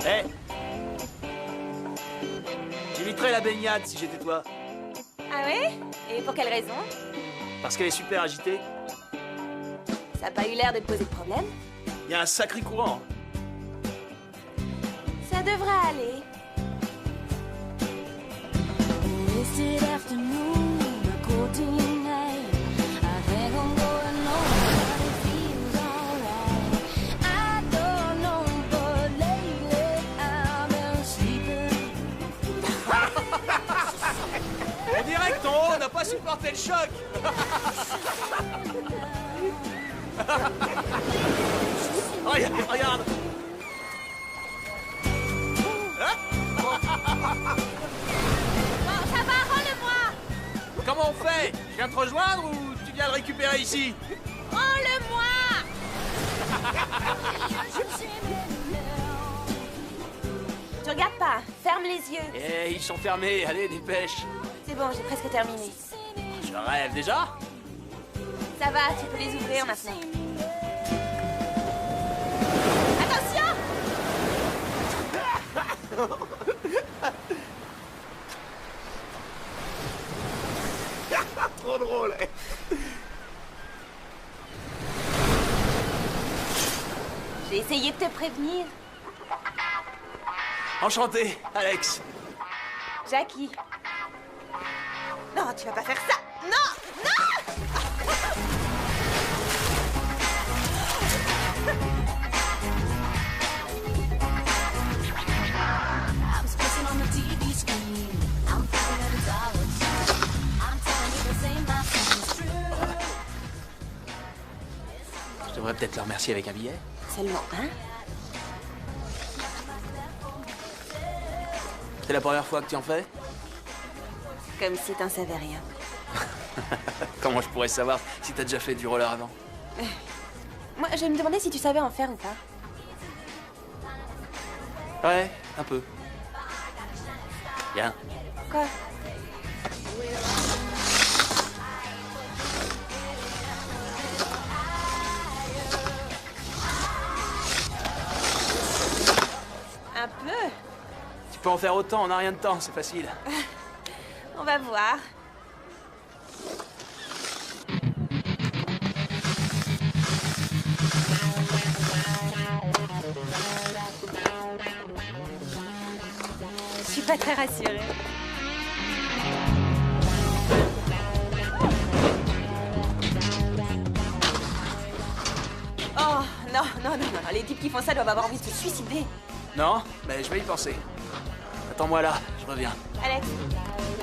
Hé, j'éviterais la baignade si j'étais toi. Ah ouais? Et pour quelle raison? Parce qu'elle est super agitée. Ça a pas eu l'air de te poser de problème? Il y a un sacré courant. Ça devrait aller. On dirait que ton haut n'a pas supporté le choc. Regarde. Bon, ça va, rends-le-moi! Comment on fait? Je viens te rejoindre ou tu viens le récupérer ici? Rends-le-moi! Tu regardes pas, ferme les yeux. Eh, ils sont fermés, allez, dépêche. C'est bon, j'ai presque terminé. Je rêve déjà. Ça va, tu peux les ouvrir maintenant. Attention! Trop drôle. J'ai essayé de te prévenir. Enchanté, Alex. Jackie. Non, tu vas pas faire ça! Non! Non! Je devrais peut-être le remercier avec un billet. Seulement un? C'est la première fois que tu en fais? Comme si t'en savais rien. Comment je pourrais savoir si t'as déjà fait du roller avant? Moi, je me demandais si tu savais en faire ou pas. Ouais, un peu. Bien. Quoi? Un peu. Tu peux en faire autant en un rien de temps, c'est facile. On va voir. Je suis pas très rassurée. Oh, non, non, non, non. Les types qui font ça doivent avoir envie de se suicider. Non, mais je vais y penser. Attends-moi là, je reviens. Alex.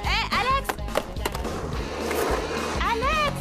Hé, Alex! Alex!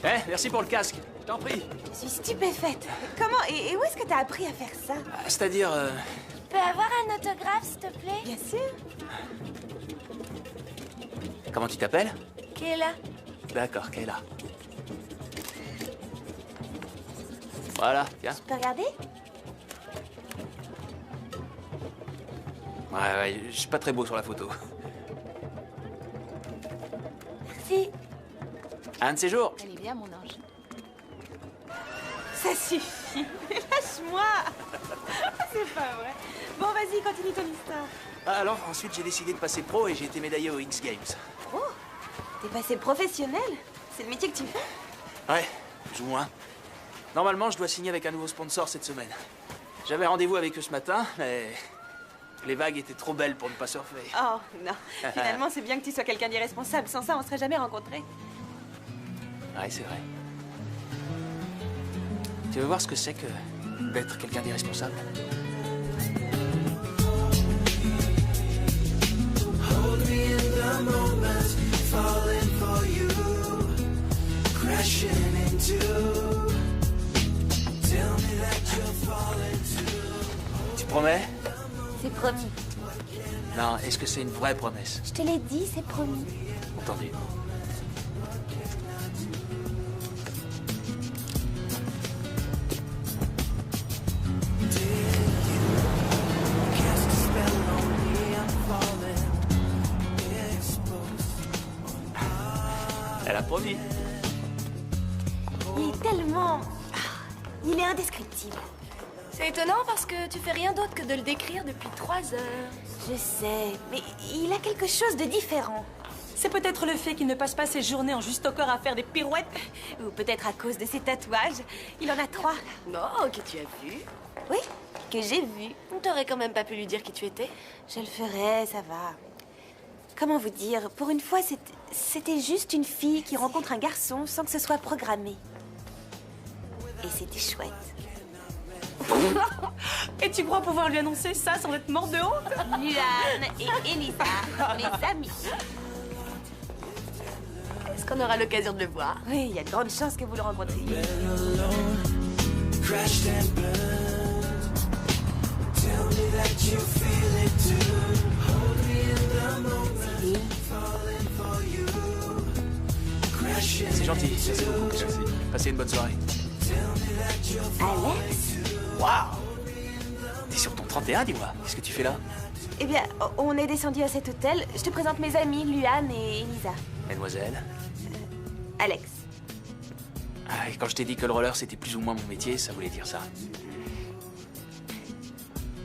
Eh, merci pour le casque, je t'en prie. Je suis stupéfaite. Comment et où est-ce que t'as appris à faire ça? C'est-à-dire, Je peux avoir un autographe, s'il te plaît? Bien sûr. comment tu t'appelles? Kayla. D'accord, Kayla. Voilà, tiens. Tu peux regarder? Ouais, je suis pas très beau sur la photo. Merci. Un de ces jours. Elle est bien, mon ange. Ça suffit. Lâche-moi. C'est pas vrai. Bon, vas-y, continue ton histoire. Ah, alors, ensuite, j'ai décidé de passer pro et j'ai été médaillé aux X Games. Oh, t'es passé professionnel? C'est le métier que tu fais? Ouais, plus ou moins. Normalement, je dois signer avec un nouveau sponsor cette semaine. J'avais rendez-vous avec eux ce matin, mais Les vagues étaient trop belles pour ne pas surfer. Oh, non. Finalement, c'est bien que tu sois quelqu'un d'irresponsable. Sans ça, on serait jamais rencontrés. Ouais, c'est vrai. Tu veux voir ce que c'est que d'être quelqu'un d'irresponsable? Tu promets? C'est promis. Non, est-ce que c'est une vraie promesse? Je te l'ai dit, c'est promis. Entendu. Elle a promis. Il est tellement... Il est indescriptible. C'est étonnant parce que tu fais rien d'autre que de le décrire depuis 3 heures. Je sais, mais il a quelque chose de différent. C'est peut-être le fait qu'il ne passe pas ses journées en juste au corps à faire des pirouettes. Ou peut-être à cause de ses tatouages. Il en a 3. Non, que tu as vu. Oui, que j'ai vu. On t'aurait quand même pas pu lui dire qui tu étais. Je le ferai, ça va. Comment vous dire? Pour une fois, c'était juste une fille qui rencontre un garçon sans que ce soit programmé. Et c'était chouette. Et tu crois pouvoir lui annoncer ça sans être mort de honte? Luan et Elisa, mes amis. Est-ce qu'on aura l'occasion de le voir? Oui, il y a de grandes chances que vous le rencontriez. C'est gentil, merci beaucoup. Merci. Passez une bonne soirée. Alex? Waouh! T'es sur ton 31, dis-moi. Qu'est-ce que tu fais là? Eh bien, on est descendu à cet hôtel. Je te présente mes amis, Luan et Elisa. Mademoiselle? Alex. Ah, et quand je t'ai dit que le roller c'était plus ou moins mon métier, ça voulait dire ça.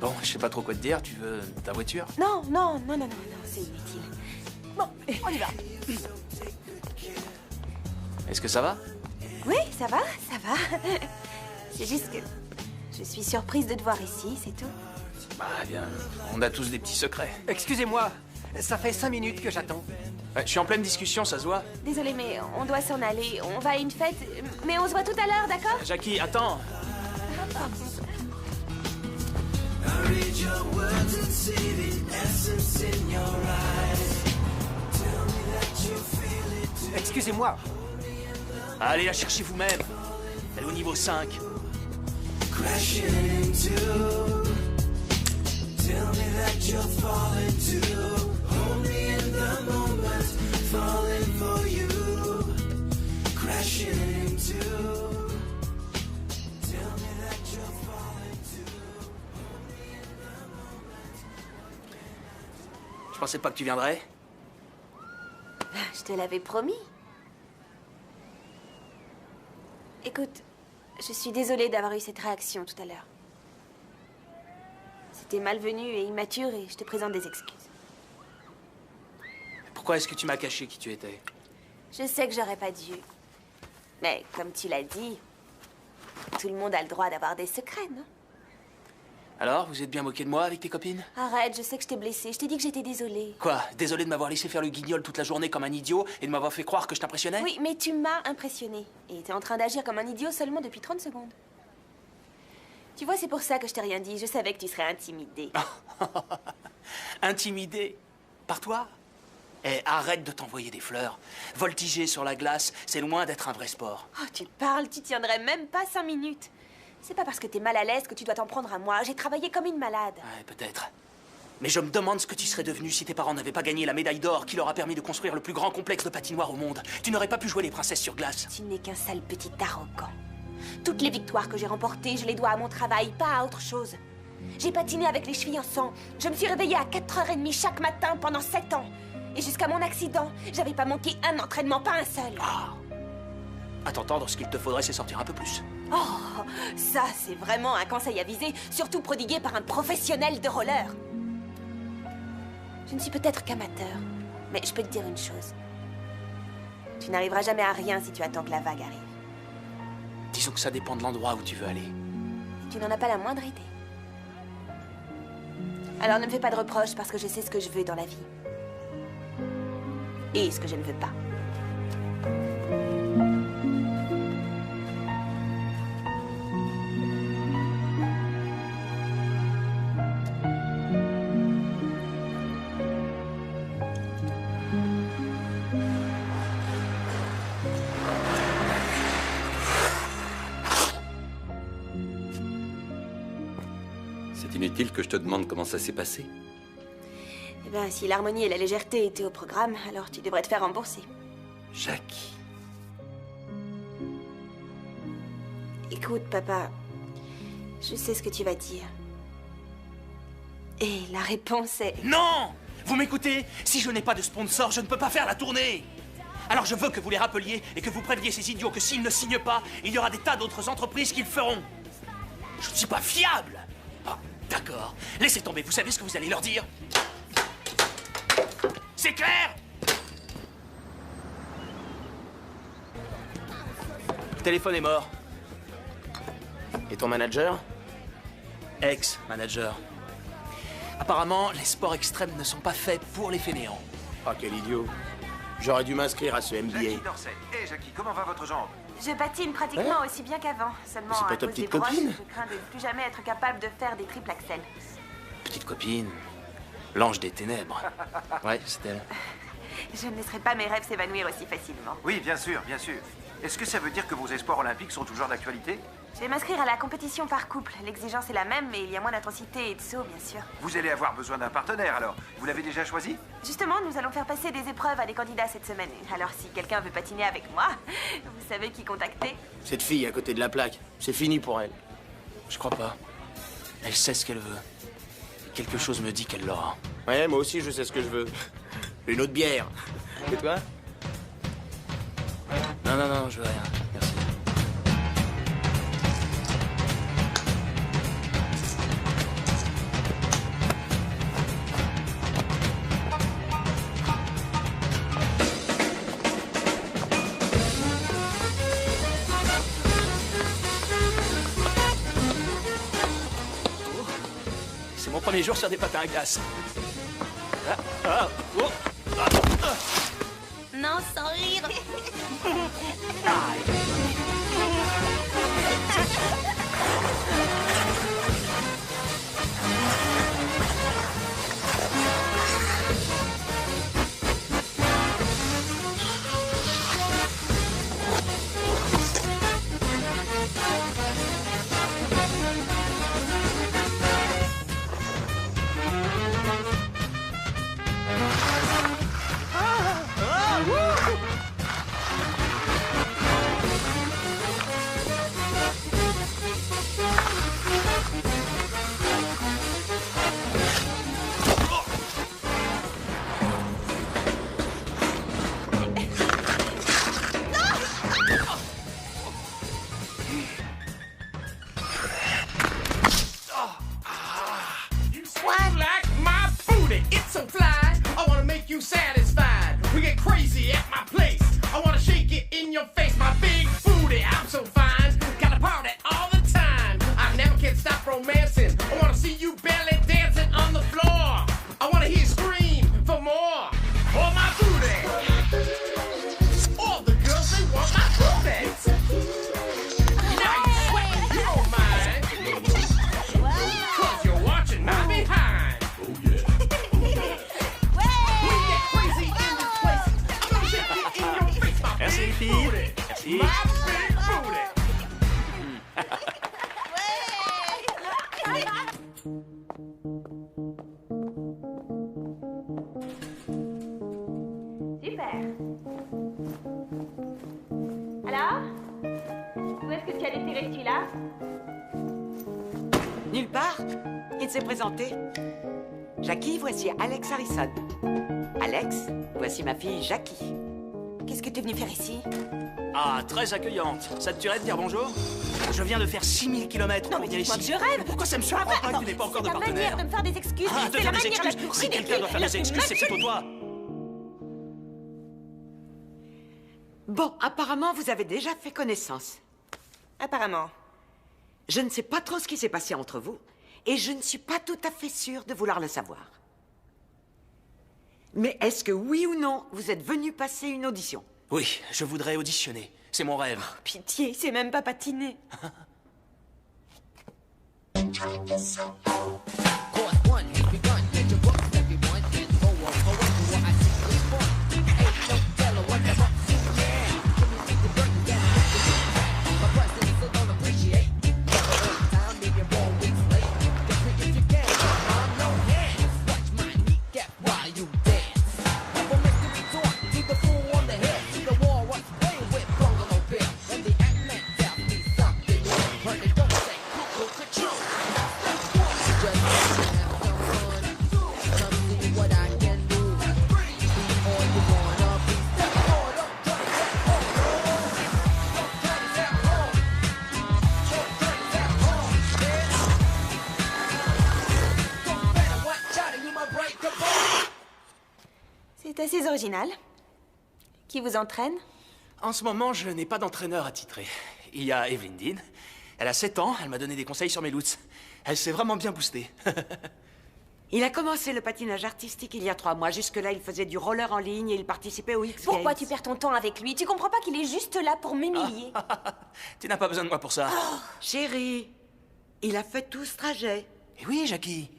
Bon, je sais pas trop quoi te dire. Tu veux ta voiture? Non, c'est inutile. Bon, on y va. Est-ce que ça va? Oui, ça va. C'est juste que je suis surprise de te voir ici, c'est tout. Bah bien, on a tous des petits secrets. Excusez-moi, ça fait 5 minutes que j'attends. Ouais, je suis en pleine discussion, ça se voit. Désolée, mais on doit s'en aller. On va à une fête, mais on se voit tout à l'heure, d'accord? Jackie, attends. Excusez-moi. Allez la chercher vous-même. Elle est au niveau 5. Je pensais pas que tu viendrais. Je te l'avais promis. Écoute, je suis désolée d'avoir eu cette réaction tout à l'heure. C'était malvenu et immature et je te présente des excuses. Pourquoi est-ce que tu m'as caché qui tu étais? Je sais que j'aurais pas dû. Mais comme tu l'as dit, tout le monde a le droit d'avoir des secrets, non? Alors, vous êtes bien moqué de moi avec tes copines? Arrête, je sais que je t'ai blessée. Je t'ai dit que j'étais désolée. Quoi? Désolé de m'avoir laissé faire le guignol toute la journée comme un idiot et de m'avoir fait croire que je t'impressionnais? Oui, mais tu m'as impressionnée. Et t'es en train d'agir comme un idiot seulement depuis 30 secondes. Tu vois, c'est pour ça que je t'ai rien dit. Je savais que tu serais intimidée. Intimidé? Par toi? Eh, arrête de t'envoyer des fleurs. Voltiger sur la glace, c'est loin d'être un vrai sport. Oh, tu parles, tu tiendrais même pas 5 minutes. C'est pas parce que t'es mal à l'aise que tu dois t'en prendre à moi. J'ai travaillé comme une malade. Ouais, peut-être. Mais je me demande ce que tu serais devenu si tes parents n'avaient pas gagné la médaille d'or qui leur a permis de construire le plus grand complexe de patinoire au monde. Tu n'aurais pas pu jouer les princesses sur glace. Tu n'es qu'un sale petit arrogant. Toutes les victoires que j'ai remportées, je les dois à mon travail, pas à autre chose. J'ai patiné avec les chevilles en sang. Je me suis réveillée à 4h30 chaque matin pendant 7 ans. Et jusqu'à mon accident, j'avais pas manqué un entraînement, pas un seul. Ah. À t'entendre, ce qu'il te faudrait, c'est sortir un peu plus. Oh, ça, c'est vraiment un conseil avisé, surtout prodigué par un professionnel de roller. Je ne suis peut-être qu'amateur, mais je peux te dire une chose. Tu n'arriveras jamais à rien si tu attends que la vague arrive. Disons que ça dépend de l'endroit où tu veux aller. Tu n'en as pas la moindre idée. Alors ne me fais pas de reproches parce que je sais ce que je veux dans la vie. Et ce que je ne veux pas. C'est inutile que je te demande comment ça s'est passé. Eh ben, si l'harmonie et la légèreté étaient au programme, alors tu devrais te faire rembourser. Jackie. Écoute, papa, je sais ce que tu vas dire. Et la réponse est... Non! Vous m'écoutez? Si je n'ai pas de sponsor, je ne peux pas faire la tournée. Alors je veux que vous les rappeliez et que vous préveniez ces idiots que s'ils ne signent pas, il y aura des tas d'autres entreprises qui le feront. Je ne suis pas fiable. Ah, d'accord. Laissez tomber, vous savez ce que vous allez leur dire? C'est clair? Le téléphone est mort. Et ton manager? Ex-manager. Apparemment, les sports extrêmes ne sont pas faits pour les fainéants. Ah, quel idiot. J'aurais dû m'inscrire à ce Jackie MBA. Dorsey. Hé, Jackie, comment va votre jambe? Je patine pratiquement aussi bien qu'avant. Seulement C'est pas à ta cause petite des broches, copine? je crains de ne plus jamais être capable de faire des triples axels. Petite copine. L'ange des ténèbres. Ouais, c'est elle. Je ne laisserai pas mes rêves s'évanouir aussi facilement. Oui, bien sûr, bien sûr. Est-ce que ça veut dire que vos espoirs olympiques sont toujours d'actualité? Je vais m'inscrire à la compétition par couple. L'exigence est la même, mais il y a moins d'intensité et de saut, bien sûr. Vous allez avoir besoin d'un partenaire, alors. Vous l'avez déjà choisi? Justement, nous allons faire passer des épreuves à des candidats cette semaine. Alors si quelqu'un veut patiner avec moi, vous savez qui contacter? Cette fille à côté de la plaque, c'est fini pour elle. Je crois pas. Elle sait ce qu'elle veut. Quelque chose me dit qu'elle l'aura. Ouais, moi aussi je sais ce que je veux. Une autre bière. Et toi? Non, non, non, je veux rien. Merci. C'est mon premier jour sur des patins à glace. Ah, ah, oh, ah, ah. Non, sans rire. Merci les filles. Merci. Super. Alors? Où est-ce que tu as déterré celui-là? Nulle part. Il s'est présenté. Jackie, voici Alex Harrison. Alex, voici ma fille Jackie. Qu'est-ce que tu es venu faire ici? Ah, très accueillante. Ça te tuerait de dire bonjour? Je viens de faire 6000 km pour venir ici. Je rêve. Pourquoi ça me surprend pas que tu n'aies pas encore de C'est la partenaire? manière de me faire des excuses. Ah, te C'est faire la des manière excuses? la plus Si quelqu'un ridicule, doit faire la des plus excuses, c'est plutôt toi. Bon, apparemment, vous avez déjà fait connaissance. Apparemment. Je ne sais pas trop ce qui s'est passé entre vous. et je ne suis pas tout à fait sûre de vouloir le savoir. Mais est-ce que oui ou non, vous êtes venu passer une audition? Oui, je voudrais auditionner. C'est mon rêve. Pitié, c'est même pas patiné. C'est assez original. Qui vous entraîne? En ce moment, je n'ai pas d'entraîneur attitré. Il y a Evelyn Dean. Elle a 7 ans, elle m'a donné des conseils sur mes loots. Elle s'est vraiment bien boostée. Il a commencé le patinage artistique il y a 3 mois. Jusque-là, il faisait du roller en ligne et il participait au X Games. Pourquoi tu perds ton temps avec lui? Tu comprends pas qu'il est juste là pour m'humilier? Tu n'as pas besoin de moi pour ça. Chérie, il a fait tout ce trajet. Et oui, Jackie.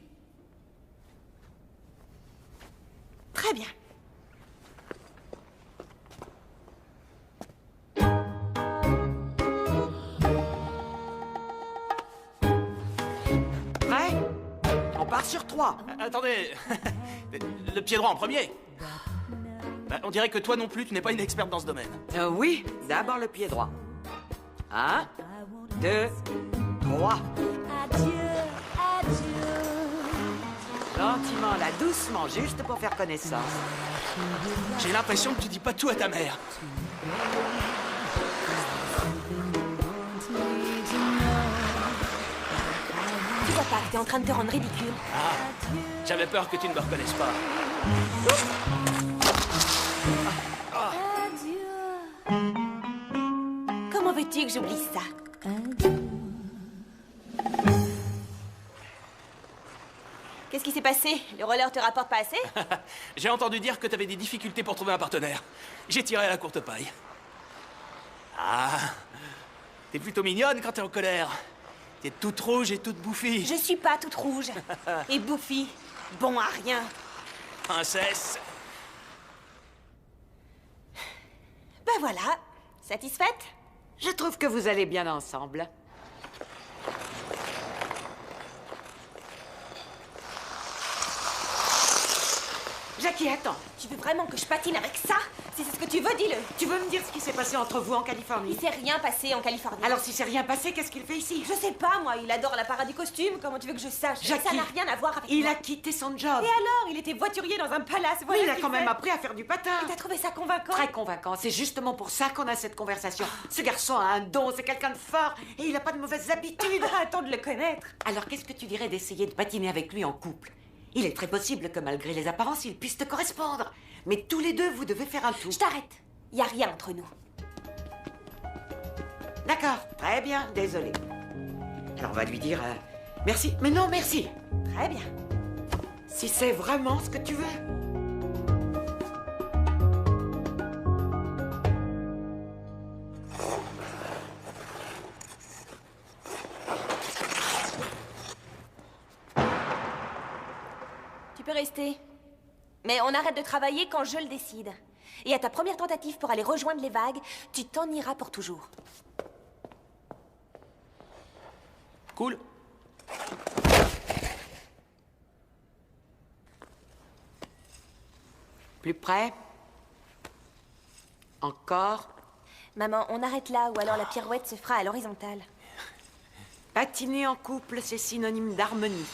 Très bien. Prêt? On part sur 3. Attendez. Le pied droit en premier. On dirait que toi non plus, tu n'es pas une experte dans ce domaine. Oui, d'abord le pied droit. 1, 2, 3. Gentiment, là, doucement, juste pour faire connaissance. J'ai l'impression que tu dis pas tout à ta mère. Tu vois pas que t'es en train de te rendre ridicule? J'avais peur que tu ne me reconnaisses pas. Comment veux-tu que j'oublie ça? Qu'est-ce qui s'est passé? Le roller te rapporte pas assez? J'ai entendu dire que tu avais des difficultés pour trouver un partenaire. J'ai tiré à la courte paille. Ah, t'es plutôt mignonne quand t'es en colère. T'es toute rouge et toute bouffie. Je suis pas toute rouge. Et bouffie. Bon à rien. Princesse. Ben voilà. Satisfaite? Je trouve que vous allez bien ensemble. Jackie, attends. Tu veux vraiment que je patine avec ça? Si c'est ce que tu veux, dis-le. Tu veux me dire ce qui s'est passé entre vous en Californie? Il s'est rien passé en Californie. Alors si c'est rien passé, qu'est-ce qu'il fait ici? Je sais pas, moi. Il adore la parade du costume. Comment tu veux que je sache? Jackie, ça n'a rien à voir avec il moi. a quitté son job. Et alors? Il était voiturier dans un palace. Mais Voilà il ce a qu'il quand même fait. appris à faire du patin. Et t'as trouvé ça convaincant? Très convaincant. C'est justement pour ça qu'on a cette conversation. Ce garçon a un don, c'est quelqu'un de fort et il a pas de mauvaises habitudes. Attends de le connaître. Alors qu'est-ce que tu dirais d'essayer de patiner avec lui en couple? Il est très possible que malgré les apparences, il puisse te correspondre. Mais tous les deux, vous devez faire un tout. Je t'arrête. Y a rien entre nous. D'accord, très bien, désolé. Alors on va lui dire merci. Mais non, merci. Très bien. Si c'est vraiment ce que tu veux. Tu peux rester. Mais on arrête de travailler quand je le décide. Et à ta première tentative pour aller rejoindre les vagues, tu t'en iras pour toujours. Cool. Plus près. Encore. Maman, on arrête là ou alors la pirouette se fera à l'horizontale. Patiner en couple, c'est synonyme d'harmonie.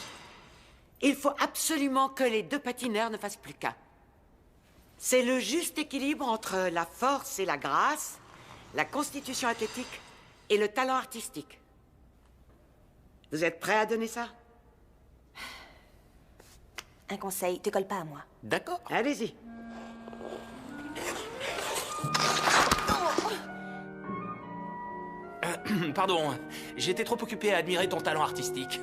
Il faut absolument que les deux patineurs ne fassent plus qu'un. C'est le juste équilibre entre la force et la grâce, la constitution athlétique et le talent artistique. Vous êtes prêts à donner ça? Un conseil, te colle pas à moi. D'accord. Allez-y. Pardon, j'étais trop occupé à admirer ton talent artistique.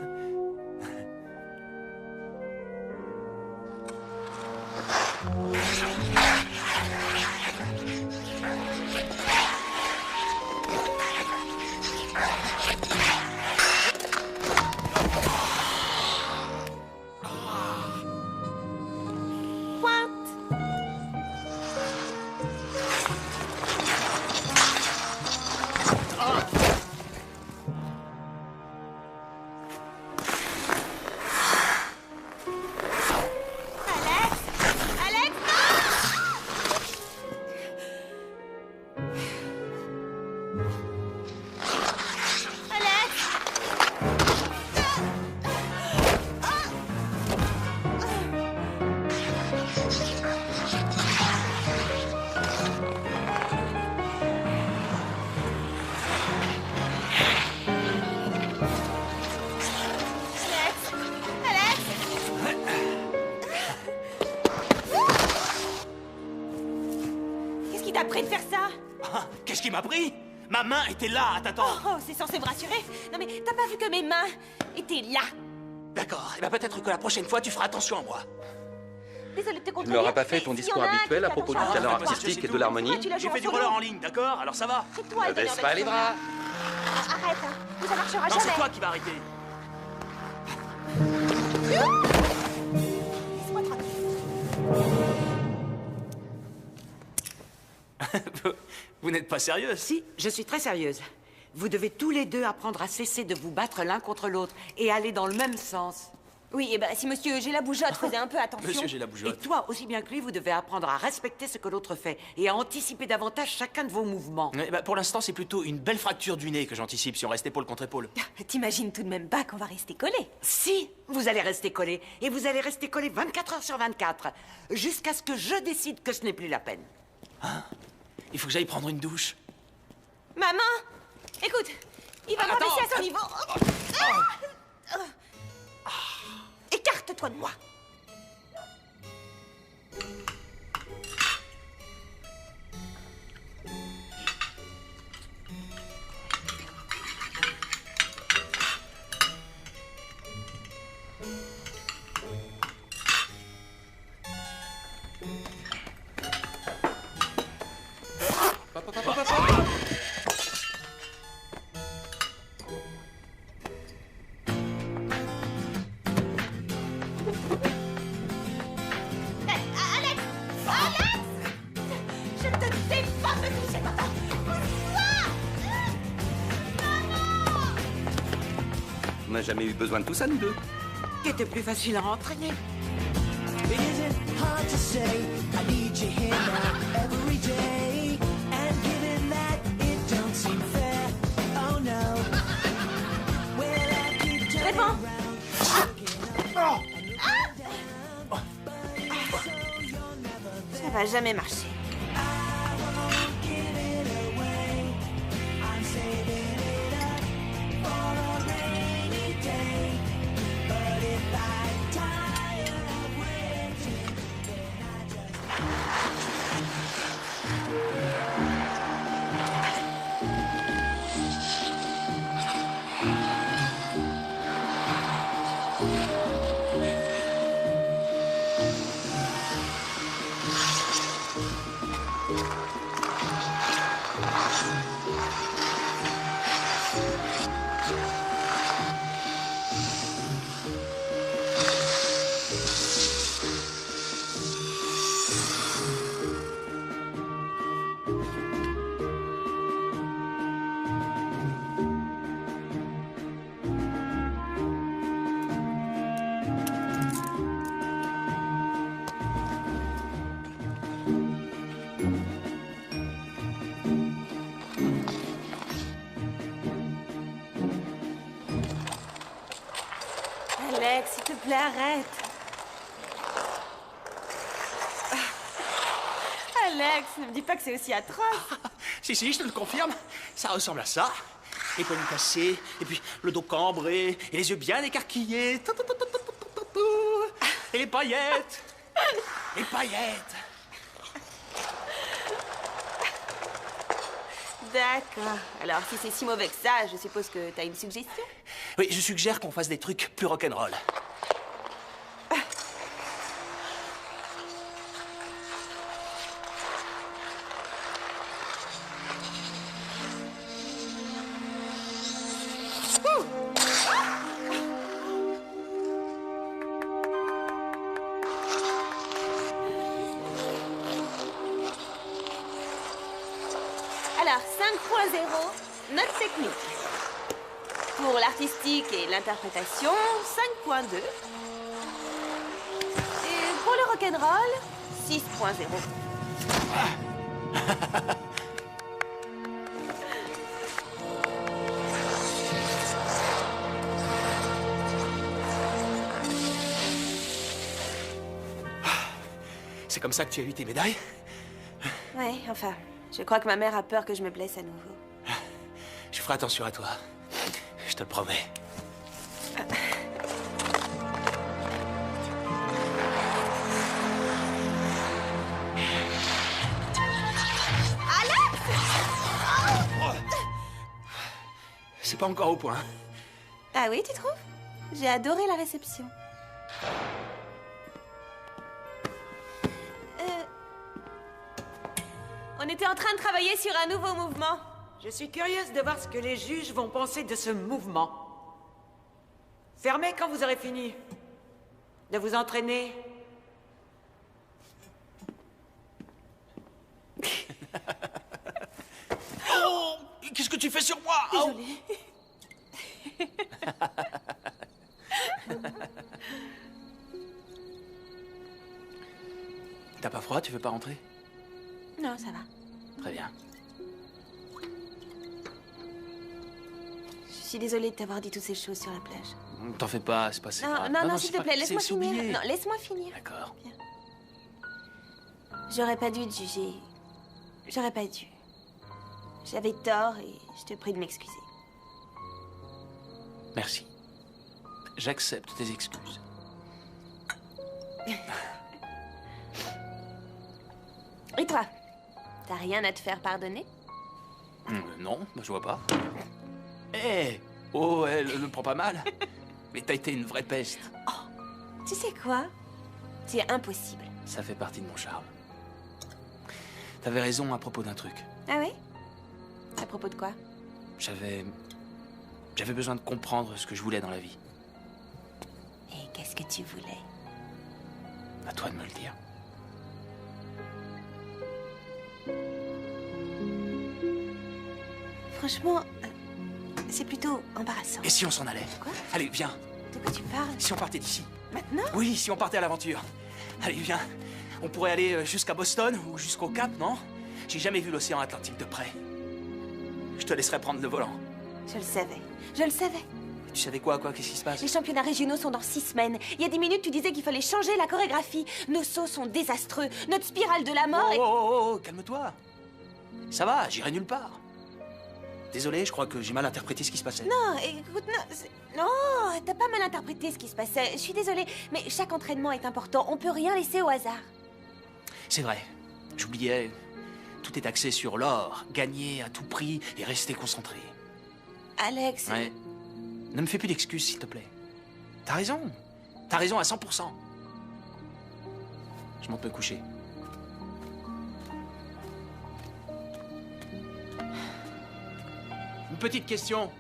Après de faire ça? Ah, qu'est-ce qui m'a pris? Ma main était là à t'attendre. Oh, c'est censé me rassurer. Non mais t'as pas vu que mes mains étaient là? D'accord, et ben peut-être que la prochaine fois tu feras attention à moi. Désolée de te Tu ne contredire. leur as pas fait mais ton s'il y discours en a un habituel qui à fait propos du attention talent à toi, artistique et c'est de l'harmonie? pourquoi tu la J'ai joues fait en du solo? roller en ligne, d'accord? Alors ça va. C'est toi Ne le donneur baisse de pas les leçons. bras. Arrête, hein. Ça marchera Non, c'est jamais. toi qui vas arrêter. Laisse-moi tranquille. Vous n'êtes pas sérieuse? Si, je suis très sérieuse. Vous devez tous les deux apprendre à cesser de vous battre l'un contre l'autre et aller dans le même sens. Oui, et ben si monsieur J'ai la bougeotte faisait un peu attention. Monsieur, j'ai la Et bougeotte. toi, aussi bien que lui, vous devez apprendre à respecter ce que l'autre fait et à anticiper davantage chacun de vos mouvements. Eh ben, pour l'instant, c'est plutôt une belle fracture du nez que j'anticipe si on reste épaule contre épaule. T'imagines tout de même pas qu'on va rester collés? Si, vous allez rester collés. Et vous allez rester collés 24 heures sur 24. Jusqu'à ce que je décide que ce n'est plus la peine. Il faut que j'aille prendre une douche. Maman! Écoute, il va Attends. m'abaisser à son niveau. Écarte-toi de moi. Alex! Alex! Je te défends de toucher ma main. On n'a jamais eu besoin de tout ça, nous deux. C'était plus facile à entraîner. It isn't hard to say, I need you here now every day. And given that it don't seem fair, oh no. Well, I keep turning Réponds. Ça va jamais marcher. Alex, s'il te plaît, arrête. Alex, ne me dis pas que c'est aussi atroce. Si, je te le confirme, ça ressemble à ça. Les poignets cassés, et puis le dos cambré, et les yeux bien écarquillés. Et les paillettes. Les paillettes. D'accord. Alors, si c'est si mauvais que ça, je suppose que t'as une suggestion? Oui, je suggère qu'on fasse des trucs plus rock'n'roll. Alors, 5.0, note technique. Pour l'artistique et l'interprétation, 5.2. Et pour le rock'n'roll, 6.0. C'est comme ça que tu as eu tes médailles? Ouais, enfin, je crois que ma mère a peur que je me blesse à nouveau. Je ferai attention à toi. Je te le promets. C'est pas encore au point. Ah oui, tu trouves? J'ai adoré la réception. On était en train de travailler sur un nouveau mouvement. Je suis curieuse de voir ce que les juges vont penser de ce mouvement. Fermez quand vous aurez fini de vous entraîner. Oh! Qu'est-ce que tu fais sur moi? Désolée. T'as pas froid? Tu veux pas rentrer? Non, ça va. Très bien. Je suis désolée de t'avoir dit toutes ces choses sur la plage. T'en fais pas, c'est pas si grave. Non, c'est s'il te pas- plaît, laisse-moi c'est finir. oublié. Non, laisse-moi finir. D'accord. J'aurais pas dû te juger. J'aurais pas dû. J'avais tort et je te prie de m'excuser. Merci. J'accepte tes excuses. Et toi? T'as rien à te faire pardonner? Non, bah, je vois pas. Eh! Oh, elle le prend pas mal. Mais t'as été une vraie peste. Tu sais quoi? C'est impossible. Ça fait partie de mon charme. T'avais raison à propos d'un truc. Ah oui? À propos de quoi? J'avais besoin de comprendre ce que je voulais dans la vie. Et qu'est-ce que tu voulais? À toi de me le dire. Franchement, c'est plutôt embarrassant. Et si on s'en allait? Quoi? Allez, viens. De quoi tu parles? Si on partait d'ici? Maintenant? Oui, si on partait à l'aventure. Allez, viens. On pourrait aller jusqu'à Boston ou jusqu'au Cap, non? J'ai jamais vu l'océan Atlantique de près. Je te laisserai prendre le volant. Je le savais. Je le savais. Tu savais quoi? Qu'est-ce qui se passe? Les championnats régionaux sont dans 6 semaines. Il y a 10 minutes, tu disais qu'il fallait changer la chorégraphie. Nos sauts sont désastreux. Notre spirale de la mort est... Oh, calme-toi. Ça va, j'irai nulle part. Désolé, je crois que j'ai mal interprété ce qui se passait. Non, écoute, non, t'as pas mal interprété ce qui se passait. Je suis désolée, mais chaque entraînement est important. On peut rien laisser au hasard. C'est vrai. J'oubliais. Tout est axé sur l'or. Gagner à tout prix et rester concentré. Alex... Ouais. Ne me fais plus d'excuses, s'il te plaît. T'as raison. T'as raison à 100%. Je monte me coucher. Une petite question.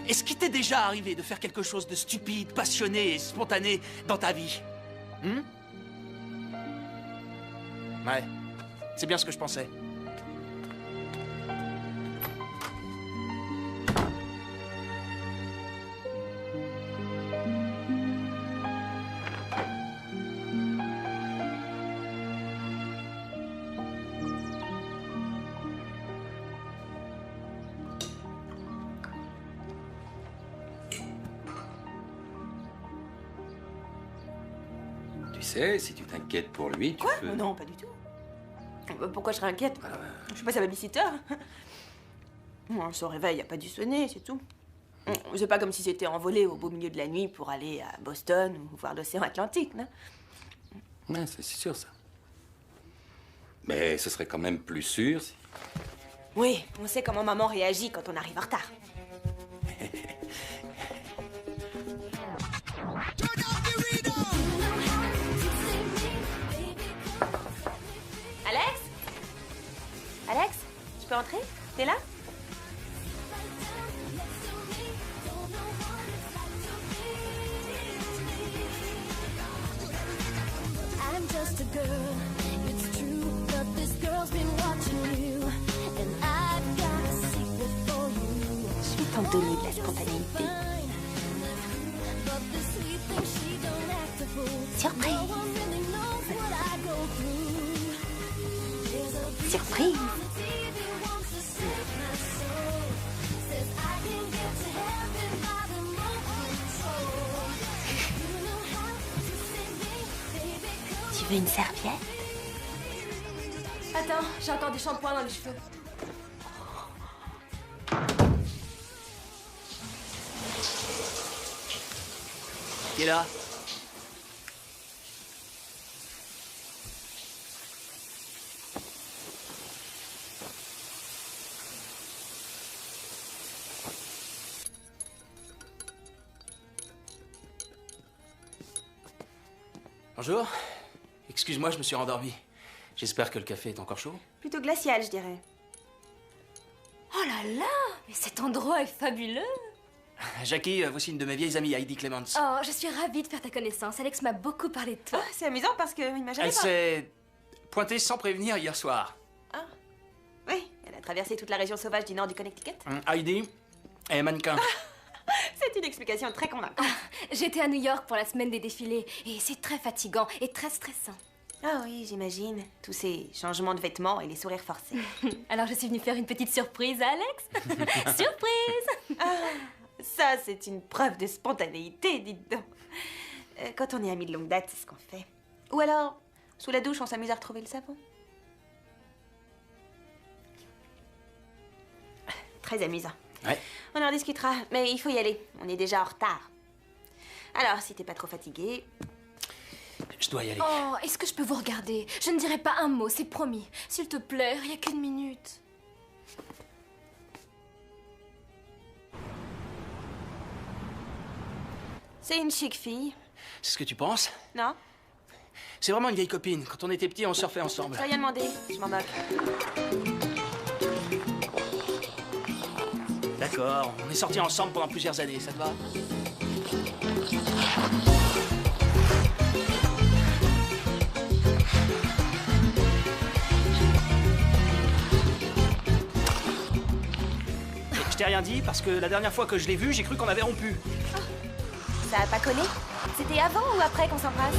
Est-ce qu'il t'est déjà arrivé de faire quelque chose de stupide, passionné et spontané dans ta vie? Ouais. C'est bien ce que je pensais. Tu sais, si tu t'inquiètes pour lui, tu peux... Non, pas du tout. Pourquoi je serais inquiète? Je suis pas sa babysitter. Son réveil a pas dû sonner, c'est tout. C'est pas comme si c'était envolé au beau milieu de la nuit pour aller à Boston ou voir l'océan Atlantique, non? Ouais, c'est sûr, ça. Mais ce serait quand même plus sûr si... Oui, on sait comment maman réagit quand on arrive en retard. Alex? Alex? Je peux entrer? T'es là? I'm just a girl, it's true, but this girl's been watching you. spontanéité. Surprise. Surprise. Tu veux une serviette? Attends, j'ai encore du shampoing dans les cheveux. Qui est là? Bonjour. Excuse-moi, je me suis rendormi. J'espère que le café est encore chaud. Plutôt glacial, je dirais. Oh là là, mais cet endroit est fabuleux. Jackie, voici une de mes vieilles amies, Heidi Clements. Oh, je suis ravie de faire ta connaissance. Alex m'a beaucoup parlé de toi. Ah, c'est amusant parce qu'il m'a jamais Elle s'est pointée sans prévenir hier soir. Ah, oui, elle a traversé toute la région sauvage du nord du Connecticut. Heidi est mannequin. C'est une explication très convaincante. J'étais à New York pour la semaine des défilés et c'est très fatigant et très stressant. Ah oui, j'imagine. Tous ces changements de vêtements et les sourires forcés. Alors je suis venue faire une petite surprise à Alex. Surprise! Ah, ça, c'est une preuve de spontanéité, dites donc. Quand on est amis de longue date, c'est ce qu'on fait. Ou alors, sous la douche, on s'amuse à retrouver le savon. Très amusant. Ouais. On en discutera, mais il faut y aller. On est déjà en retard. Alors, si t'es pas trop fatigué... Je dois y aller. Oh, est-ce que je peux vous regarder? Je ne dirai pas un mot, c'est promis. S'il te plaît, rien qu'une minute. C'est une chic fille. C'est ce que tu penses? Non? C'est vraiment une vieille copine. Quand on était petits, on surfait ensemble. J'ai rien demandé, je m'en moque. D'accord, on est sortis ensemble pendant plusieurs années, ça te va? Je t'ai rien dit parce que la dernière fois que je l'ai vue, j'ai cru qu'on avait rompu. Ça a pas collé? C'était avant ou après qu'on s'embrasse?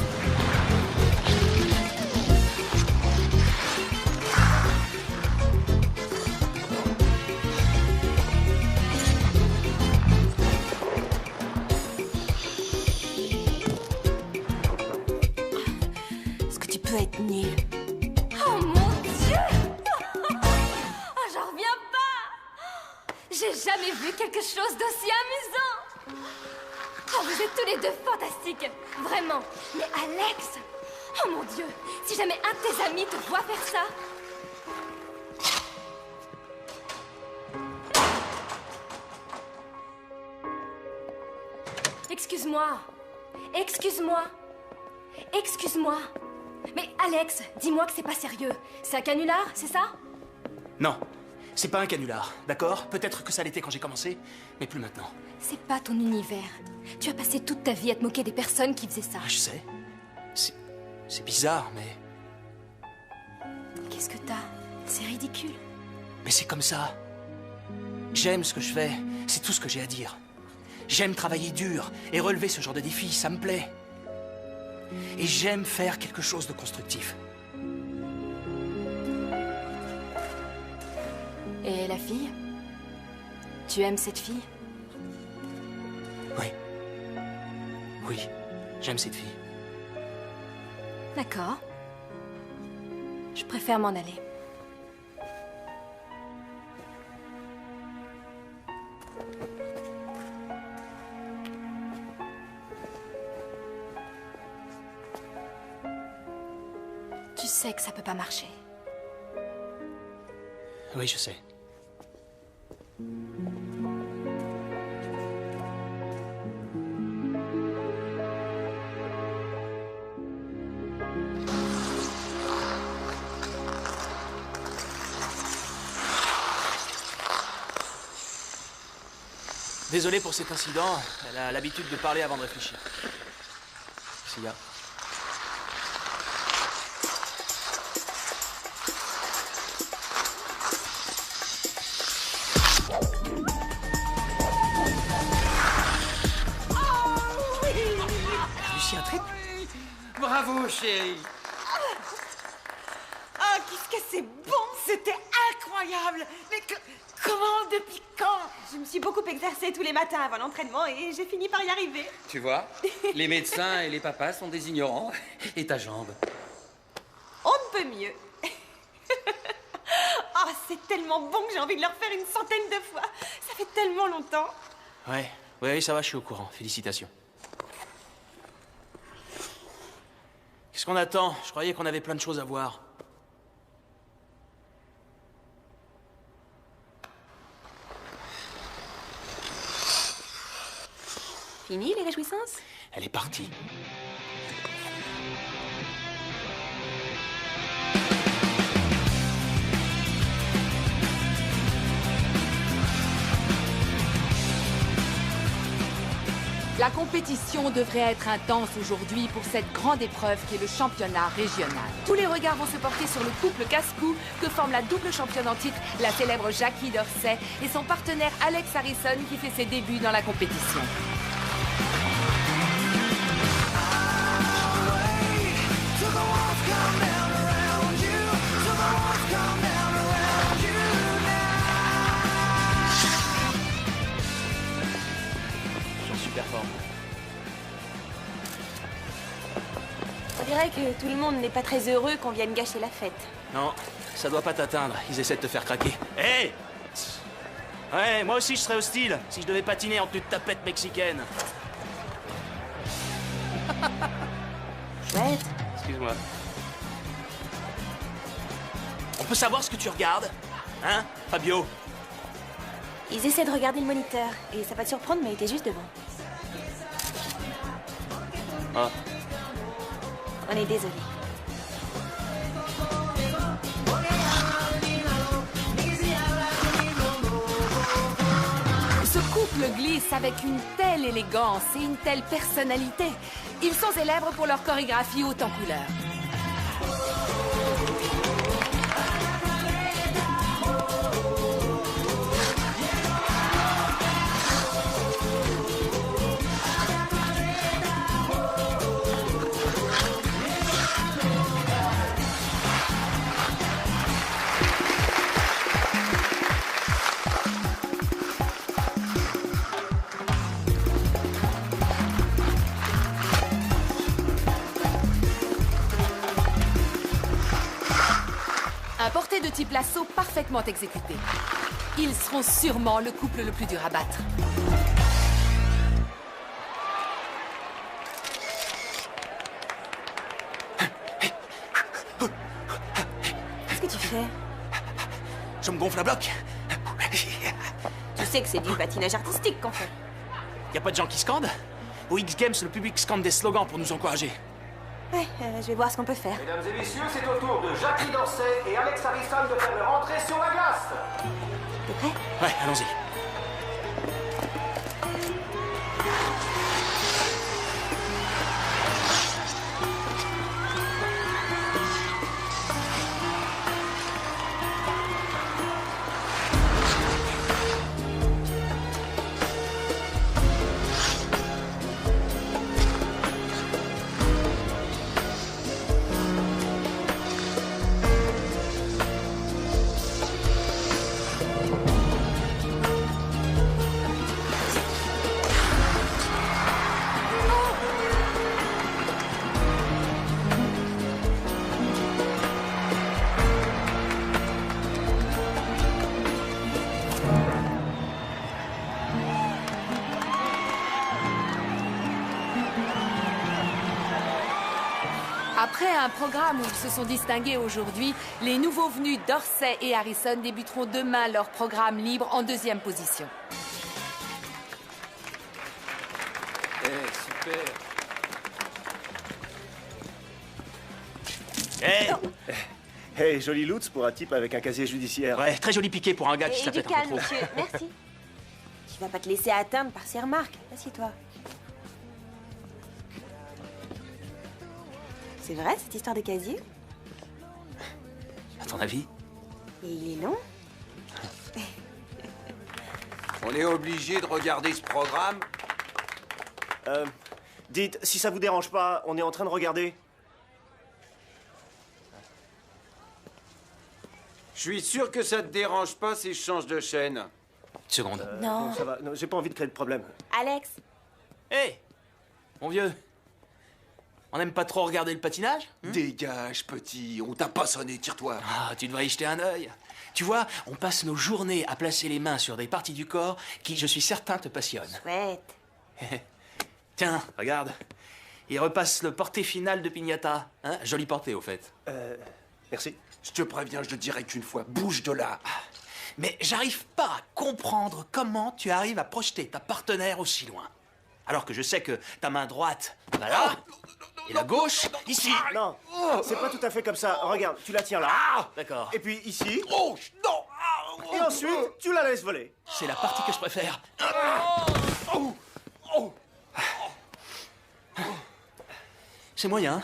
Est-ce que tu peux être nul? Oh mon Dieu! Oh, j'en reviens pas! J'ai jamais vu quelque chose d'aussi amusant! Oh, vous êtes tous les deux fantastiques! Vraiment! Mais Alex! Oh mon Dieu! Si jamais un de tes amis te voit faire ça... Excuse-moi! Excuse-moi! Excuse-moi! Mais Alex, dis-moi que c'est pas sérieux. C'est un canular, c'est ça? Non, c'est pas un canular, d'accord? Peut-être que ça l'était quand j'ai commencé, mais plus maintenant. C'est pas ton univers. Tu as passé toute ta vie à te moquer des personnes qui faisaient ça. Ah, je sais. C'est bizarre, mais... Qu'est-ce que t'as? C'est ridicule. Mais c'est comme ça. J'aime ce que je fais, c'est tout ce que j'ai à dire. J'aime travailler dur et relever ce genre de défis, ça me plaît. Et j'aime faire quelque chose de constructif. Et la fille? Tu aimes cette fille? Oui. Oui, j'aime cette fille. D'accord. Je préfère m'en aller. Tu sais que ça peut pas marcher. Oui, je sais. Désolé pour cet incident. Elle a l'habitude de parler avant de réfléchir. Sia. aussi un triple? Bravo, chérie. Ah, qu'est-ce que c'est bon! C'était incroyable! Mais comment, depuis quand? Je me suis beaucoup exercée tous les matins avant l'entraînement et j'ai fini par y arriver. Tu vois, les médecins et les papas sont des ignorants. Et ta jambe? On ne peut mieux. Oh, c'est tellement bon que j'ai envie de le refaire une centaine de fois. Ça fait tellement longtemps. Ouais, oui, ça va, je suis au courant. Félicitations. Qu'est-ce qu'on attend? Je croyais qu'on avait plein de choses à voir. Fini les réjouissances? Elle est partie. La compétition devrait être intense aujourd'hui pour cette grande épreuve qui est le championnat régional. Tous les regards vont se porter sur le couple casse-cou que forme la double championne en titre, la célèbre Jackie Dorsey, et son partenaire Alex Harrison qui fait ses débuts dans la compétition. Super fort. On dirait que tout le monde n'est pas très heureux qu'on vienne gâcher la fête. Non, ça doit pas t'atteindre. Ils essaient de te faire craquer. Hé! Ouais, moi aussi je serais hostile si je devais patiner en tenue de tapette mexicaine. Chouette. Excuse-moi. On peut savoir ce que tu regardes? Hein, Fabio? Ils essaient de regarder le moniteur et ça va te surprendre, mais t'es juste devant. Ah. On est désolé. Ce couple glisse avec une telle élégance et une telle personnalité. Ils sont célèbres pour leur chorégraphie haute en couleurs. Un porté de type lasso parfaitement exécuté. Ils seront sûrement le couple le plus dur à battre. Qu'est-ce que tu fais? Je me gonfle à bloc. Tu sais que c'est du patinage artistique qu'on fait. Y a pas de gens qui scandent? Au X Games, le public scande des slogans pour nous encourager. Ouais, je vais voir ce qu'on peut faire. Mesdames et messieurs, c'est au tour de Jackie Dorsey et Alex Harrison de faire leur entrée sur la glace. T'es prêt? Ouais, allons-y. Après un programme où ils se sont distingués aujourd'hui, les nouveaux venus Dorsey et Harrison débuteront demain leur programme libre en deuxième position. Super. Hey! Hey, joli Lutz pour un type avec un casier judiciaire. Ouais, très joli piqué pour un gars qui Et se la du pète un peu calme, trop. monsieur. Merci. Tu vas pas te laisser atteindre par ces remarques. Assieds-toi. C'est vrai, cette histoire de casier? À ton avis? Et il est long? On est obligé de regarder ce programme? Dites, si ça vous dérange pas, on est en train de regarder. Je suis sûr que ça te dérange pas si je change de chaîne. Une seconde. Non. Ça va, non, j'ai pas envie de créer de problème. Alex, Hé, mon vieux, on n'aime pas trop regarder le patinage? Dégage, petit, on t'a pas sonné, tire-toi. Ah, tu devrais y jeter un œil. Tu vois, on passe nos journées à placer les mains sur des parties du corps qui, je suis certain, te passionnent. chouette. Tiens, regarde. Il repasse le porté final de Pignata. Hein? Joli porté, au fait. Merci. Je te préviens, je te dirai qu'une fois, bouge de là. Mais j'arrive pas à comprendre comment tu arrives à projeter ta partenaire aussi loin. Alors que je sais que ta main droite va là, et la gauche, ici. Non, c'est pas tout à fait comme ça. Regarde, tu la tiens là. D'accord. Et puis ici. Oh, non. Et ensuite, tu la laisses voler. C'est la partie que je préfère. C'est moyen, hein.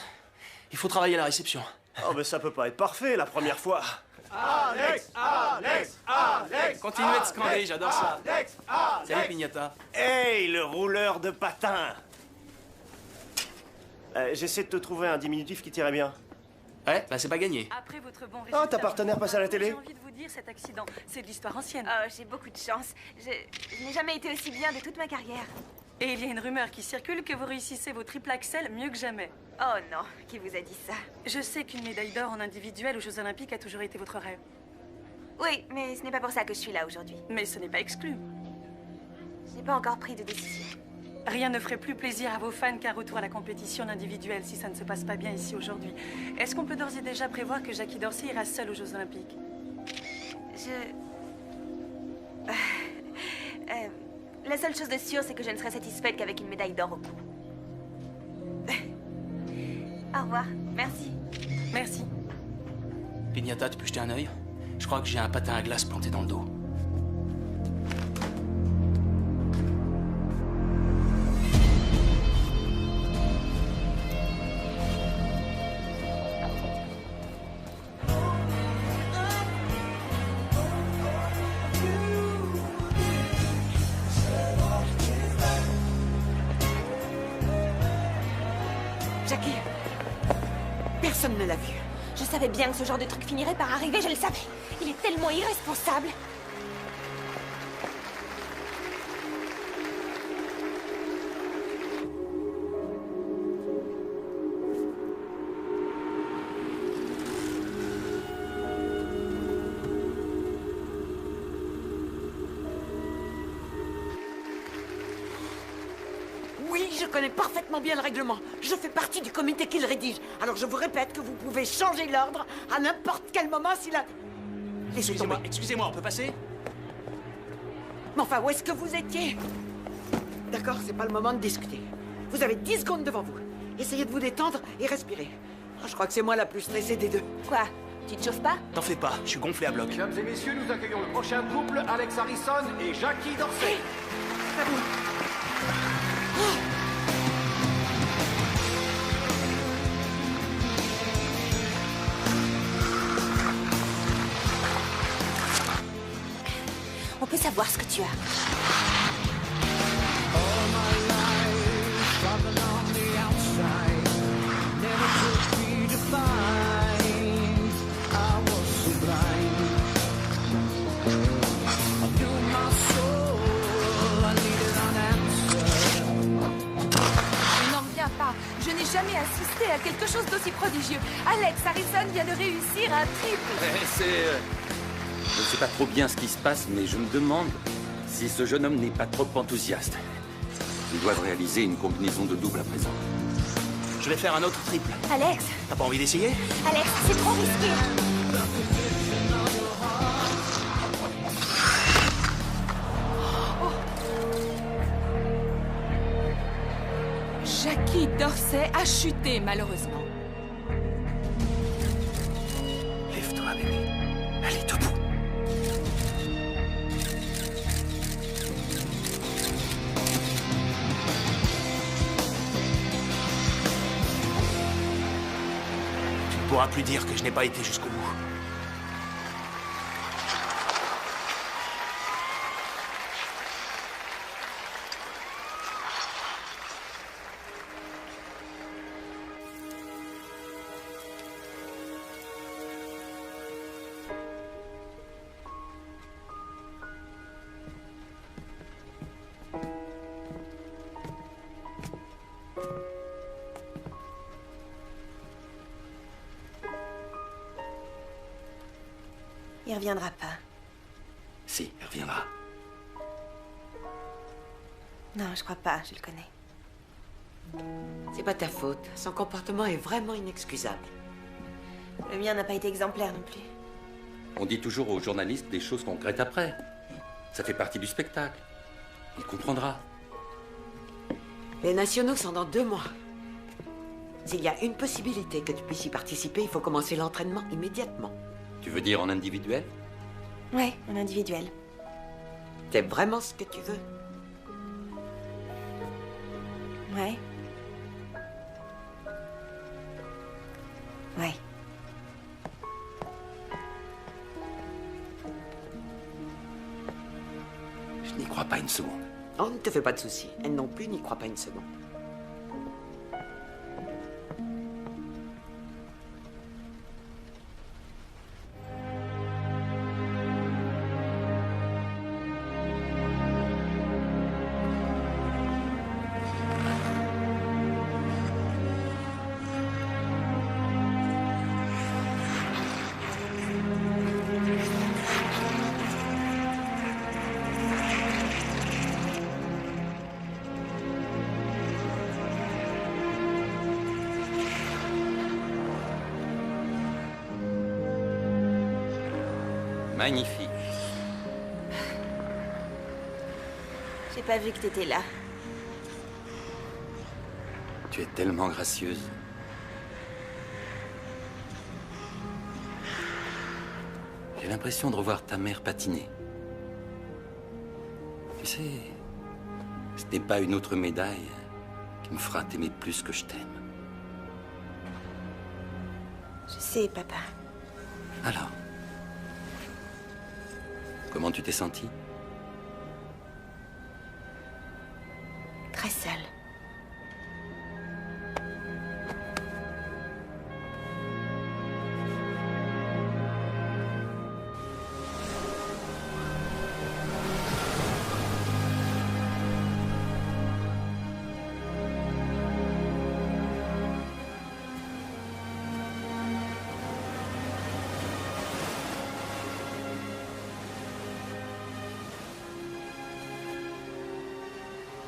Il faut travailler à la réception. Oh, mais ça peut pas être parfait la première fois. Alex, Alex, Alex. Continuez de scander, j'adore ça. Alex, Salut, Pignata. Hey, le rouleur de patins. J'essaie de te trouver un diminutif qui t'irait bien. Ouais, bah c'est pas gagné. Après votre bon Oh, ta partenaire passe à la télé? J'ai envie de vous dire cet accident. C'est de l'histoire ancienne. Oh, j'ai beaucoup de chance. Je n'ai jamais été aussi bien de toute ma carrière. Et il y a une rumeur qui circule que vous réussissez vos triple axel mieux que jamais. Oh non, qui vous a dit ça? Je sais qu'une médaille d'or en individuel aux Jeux Olympiques a toujours été votre rêve. Oui, mais ce n'est pas pour ça que je suis là aujourd'hui. Mais ce n'est pas exclu. Je n'ai pas encore pris de décision. Rien ne ferait plus plaisir à vos fans qu'un retour à la compétition individuelle si ça ne se passe pas bien ici aujourd'hui. Est-ce qu'on peut d'ores et déjà prévoir que Jackie Dorsey ira seule aux Jeux Olympiques? La seule chose de sûre, c'est que je ne serai satisfaite qu'avec une médaille d'or au cou. Au revoir. Merci. Merci. Pignata, tu peux jeter un œil? Je crois que j'ai un patin à glace planté dans le dos. Jackie, personne ne l'a vu. Je savais bien que ce genre de truc finirait par arriver, je le savais. Il est tellement irresponsable. Oui, je connais parfaitement bien le règlement. Je fais partie du comité qui le rédige. Alors je vous répète que vous pouvez changer l'ordre à n'importe quel moment si la... Laissez tomber. Excusez-moi, on peut passer? Mais enfin, où est-ce que vous étiez? D'accord, c'est pas le moment de discuter. Vous avez 10 secondes devant vous. Essayez de vous détendre et respirer. Oh, je crois que c'est moi la plus stressée des deux. Quoi? Tu te chauffes pas? T'en fais pas, je suis gonflé à bloc. Mesdames et messieurs, nous accueillons le prochain couple, Alex Harrison et Jackie Dorsey. On peut savoir ce que tu as. Je n'en reviens pas. Je n'ai jamais assisté à quelque chose d'aussi prodigieux. Alex Harrison vient de réussir un triple. Je ne sais pas trop bien ce qui se passe, mais je me demande si ce jeune homme n'est pas trop enthousiaste. Ils doivent réaliser une combinaison de double à présent. Je vais faire un autre triple. Alex, T'as pas envie d'essayer? Alex, c'est trop risqué. Jackie Dorsey a chuté, malheureusement. Lève-toi, bébé. Allez, debout. Tu ne pourras plus dire que je n'ai pas été jusqu'au bout. reviendra pas. Si, elle reviendra. Non, je crois pas, je le connais. C'est pas ta faute. Son comportement est vraiment inexcusable. Le mien n'a pas été exemplaire non plus. On dit toujours aux journalistes des choses qu'on regrette après. Ça fait partie du spectacle. Il comprendra. Les nationaux sont dans 2 mois. S'il y a une possibilité que tu puisses y participer, il faut commencer l'entraînement immédiatement. Tu veux dire en individuel? Ouais, en individuel. C'est vraiment ce que tu veux? Ouais. Ouais. Je n'y crois pas une seconde. Oh, ne te fais pas de soucis. Elle non plus n'y croit pas une seconde. Magnifique. J'ai pas vu que t'étais là. Tu es tellement gracieuse. J'ai l'impression de revoir ta mère patiner. Tu sais, ce n'est pas une autre médaille qui me fera t'aimer plus que je t'aime. Je sais, papa. Alors, comment tu t'es sentie? Très seule.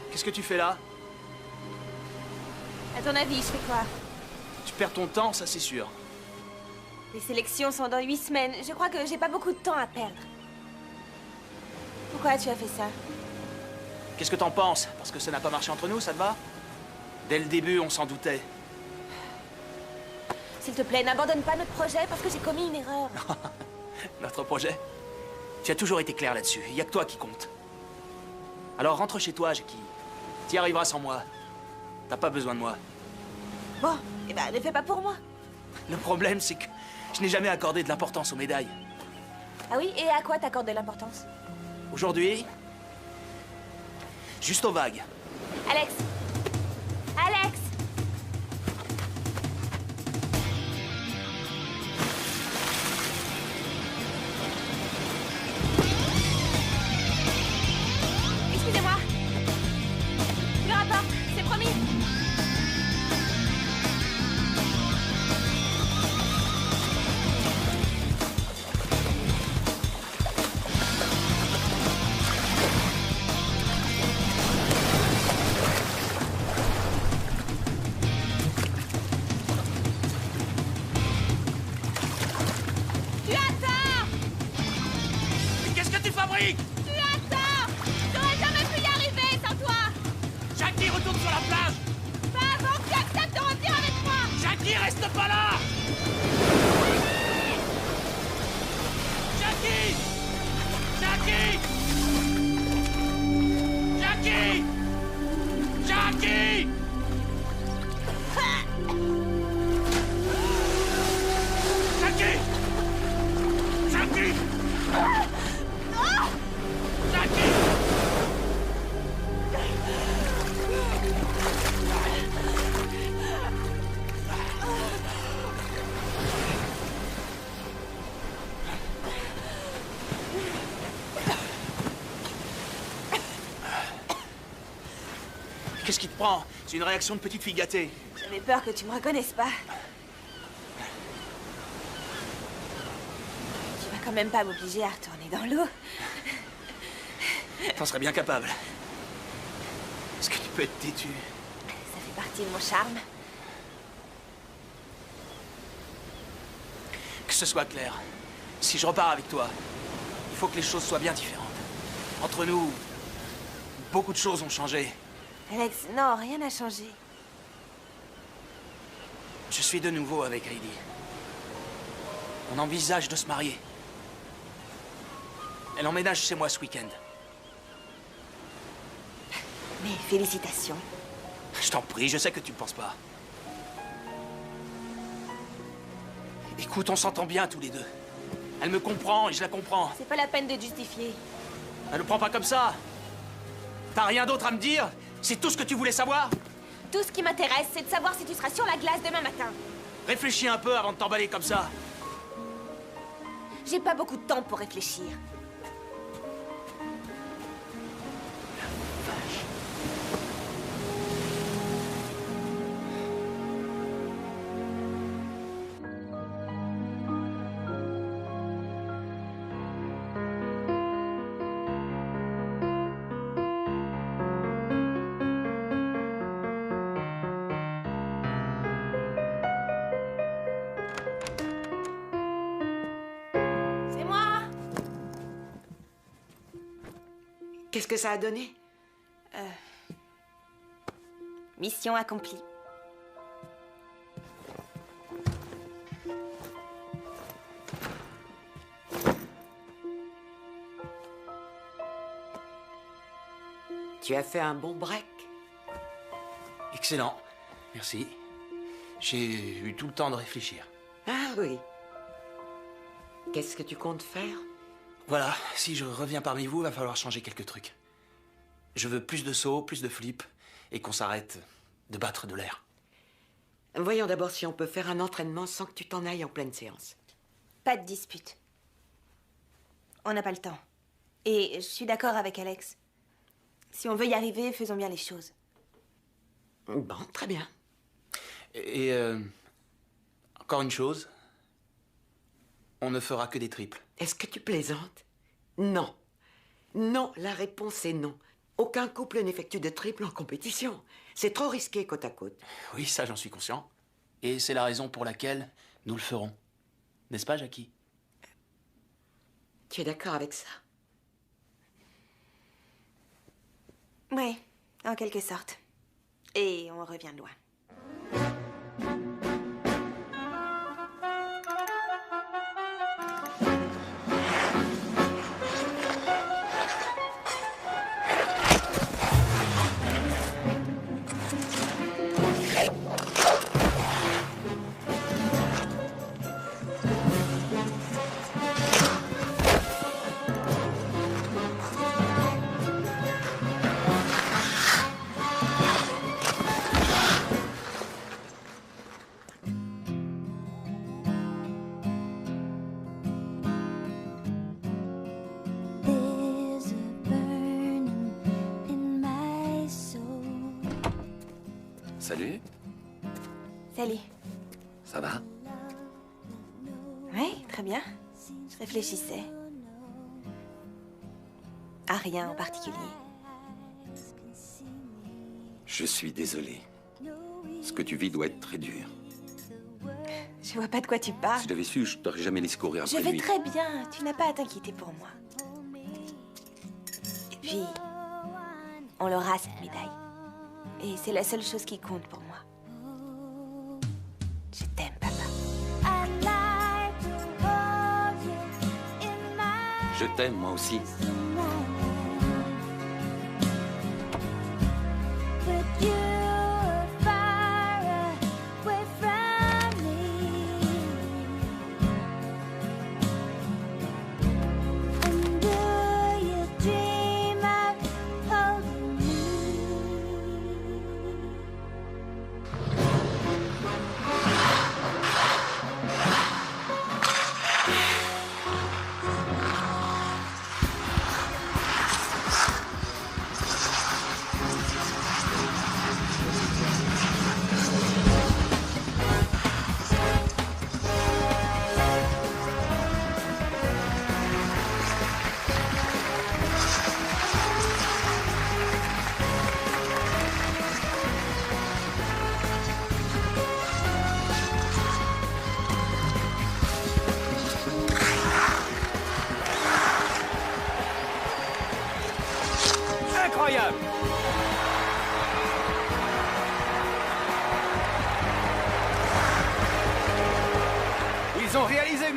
Qu'est-ce que tu fais là? À ton avis, je fais quoi? Tu perds ton temps, ça c'est sûr. Les sélections sont dans 8 semaines. Je crois que j'ai pas beaucoup de temps à perdre. Pourquoi tu as fait ça? Qu'est-ce que t'en penses? Parce que ça n'a pas marché entre nous, ça te va? Dès le début, on s'en doutait. S'il te plaît, n'abandonne pas notre projet parce que j'ai commis une erreur. Notre projet? Tu as toujours été clair là-dessus. Il y a que toi qui compte. Alors rentre chez toi, Jackie. T'y arriveras sans moi. T'as pas besoin de moi. Bon, eh ben, ne fais pas pour moi. Le problème, c'est que je n'ai jamais accordé de l'importance aux médailles. Ah oui, et à quoi t'accordes de l'importance? Aujourd'hui, juste aux vagues. Alex! Alex! Excusez-moi. Le rapport, c'est promis. Tu as tort! Mais qu'est-ce que tu fabriques? Tu as tort! J'aurais jamais pu y arriver sans toi! Jackie, retourne sur la plage! Pas avant que tu acceptes de revenir avec moi! Jackie, reste pas là! Jackie! Jackie! Jackie! Jackie! Jackie! Jackie! Jackie! Qu'est-ce qui te prend? C'est une réaction de petite fille gâtée. J'avais peur que tu me reconnaisses pas. Tu vas quand même pas m'obliger à retourner dans l'eau. T'en serais bien capable. Est-ce que tu peux être têtu? Ça fait partie de mon charme. Que ce soit clair, si je repars avec toi, il faut que les choses soient bien différentes. Entre nous, beaucoup de choses ont changé. Alex, non, rien n'a changé. Je suis de nouveau avec Heidi. On envisage de se marier. Elle emménage chez moi ce week-end. Mais félicitations. Je t'en prie, je sais que tu ne penses pas. Écoute, on s'entend bien tous les deux. Elle me comprend et je la comprends. C'est pas la peine de justifier. Elle ne prend pas comme ça. T'as rien d'autre à me dire? C'est tout ce que tu voulais savoir? Tout ce qui m'intéresse, c'est de savoir si tu seras sur la glace demain matin. Réfléchis un peu avant de t'emballer comme ça. J'ai pas beaucoup de temps pour réfléchir. Qu'est-ce que ça a donné? Mission accomplie. Tu as fait un bon break. Excellent. Merci. J'ai eu tout le temps de réfléchir. Ah oui. Qu'est-ce que tu comptes faire? Voilà, si je reviens parmi vous, va falloir changer quelques trucs. Je veux plus de sauts, plus de flips, et qu'on s'arrête de battre de l'air. Voyons d'abord si on peut faire un entraînement sans que tu t'en ailles en pleine séance. Pas de dispute. On n'a pas le temps. Et je suis d'accord avec Alex. Si on veut y arriver, faisons bien les choses. Bon, très bien. Et encore une chose, on ne fera que des triples. Est-ce que tu plaisantes? Non. Non, la réponse est non. Aucun couple n'effectue de triple en compétition. C'est trop risqué côte à côte. Oui, ça j'en suis conscient. Et c'est la raison pour laquelle nous le ferons. N'est-ce pas, Jackie? Tu es d'accord avec ça? Oui, en quelque sorte. Et on revient de loin. Salut. Salut. Ça va? Oui, très bien. Je réfléchissais. À rien en particulier. Je suis désolé. Ce que tu vis doit être très dur. Je vois pas de quoi tu parles. Si j'avais su, je t'aurais jamais laissé courir Je après vais lui. très bien. Tu n'as pas à t'inquiéter pour moi. Et puis, on l'aura, cette médaille. Et c'est la seule chose qui compte pour moi. Je t'aime, papa. Je t'aime, moi aussi.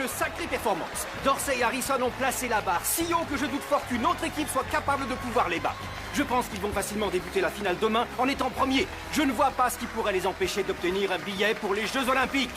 une sacrée performance. Dorsey et Harrison ont placé la barre si haut que je doute fort qu'une autre équipe soit capable de pouvoir les battre. Je pense qu'ils vont facilement débuter la finale demain en étant premiers. Je ne vois pas ce qui pourrait les empêcher d'obtenir un billet pour les Jeux Olympiques.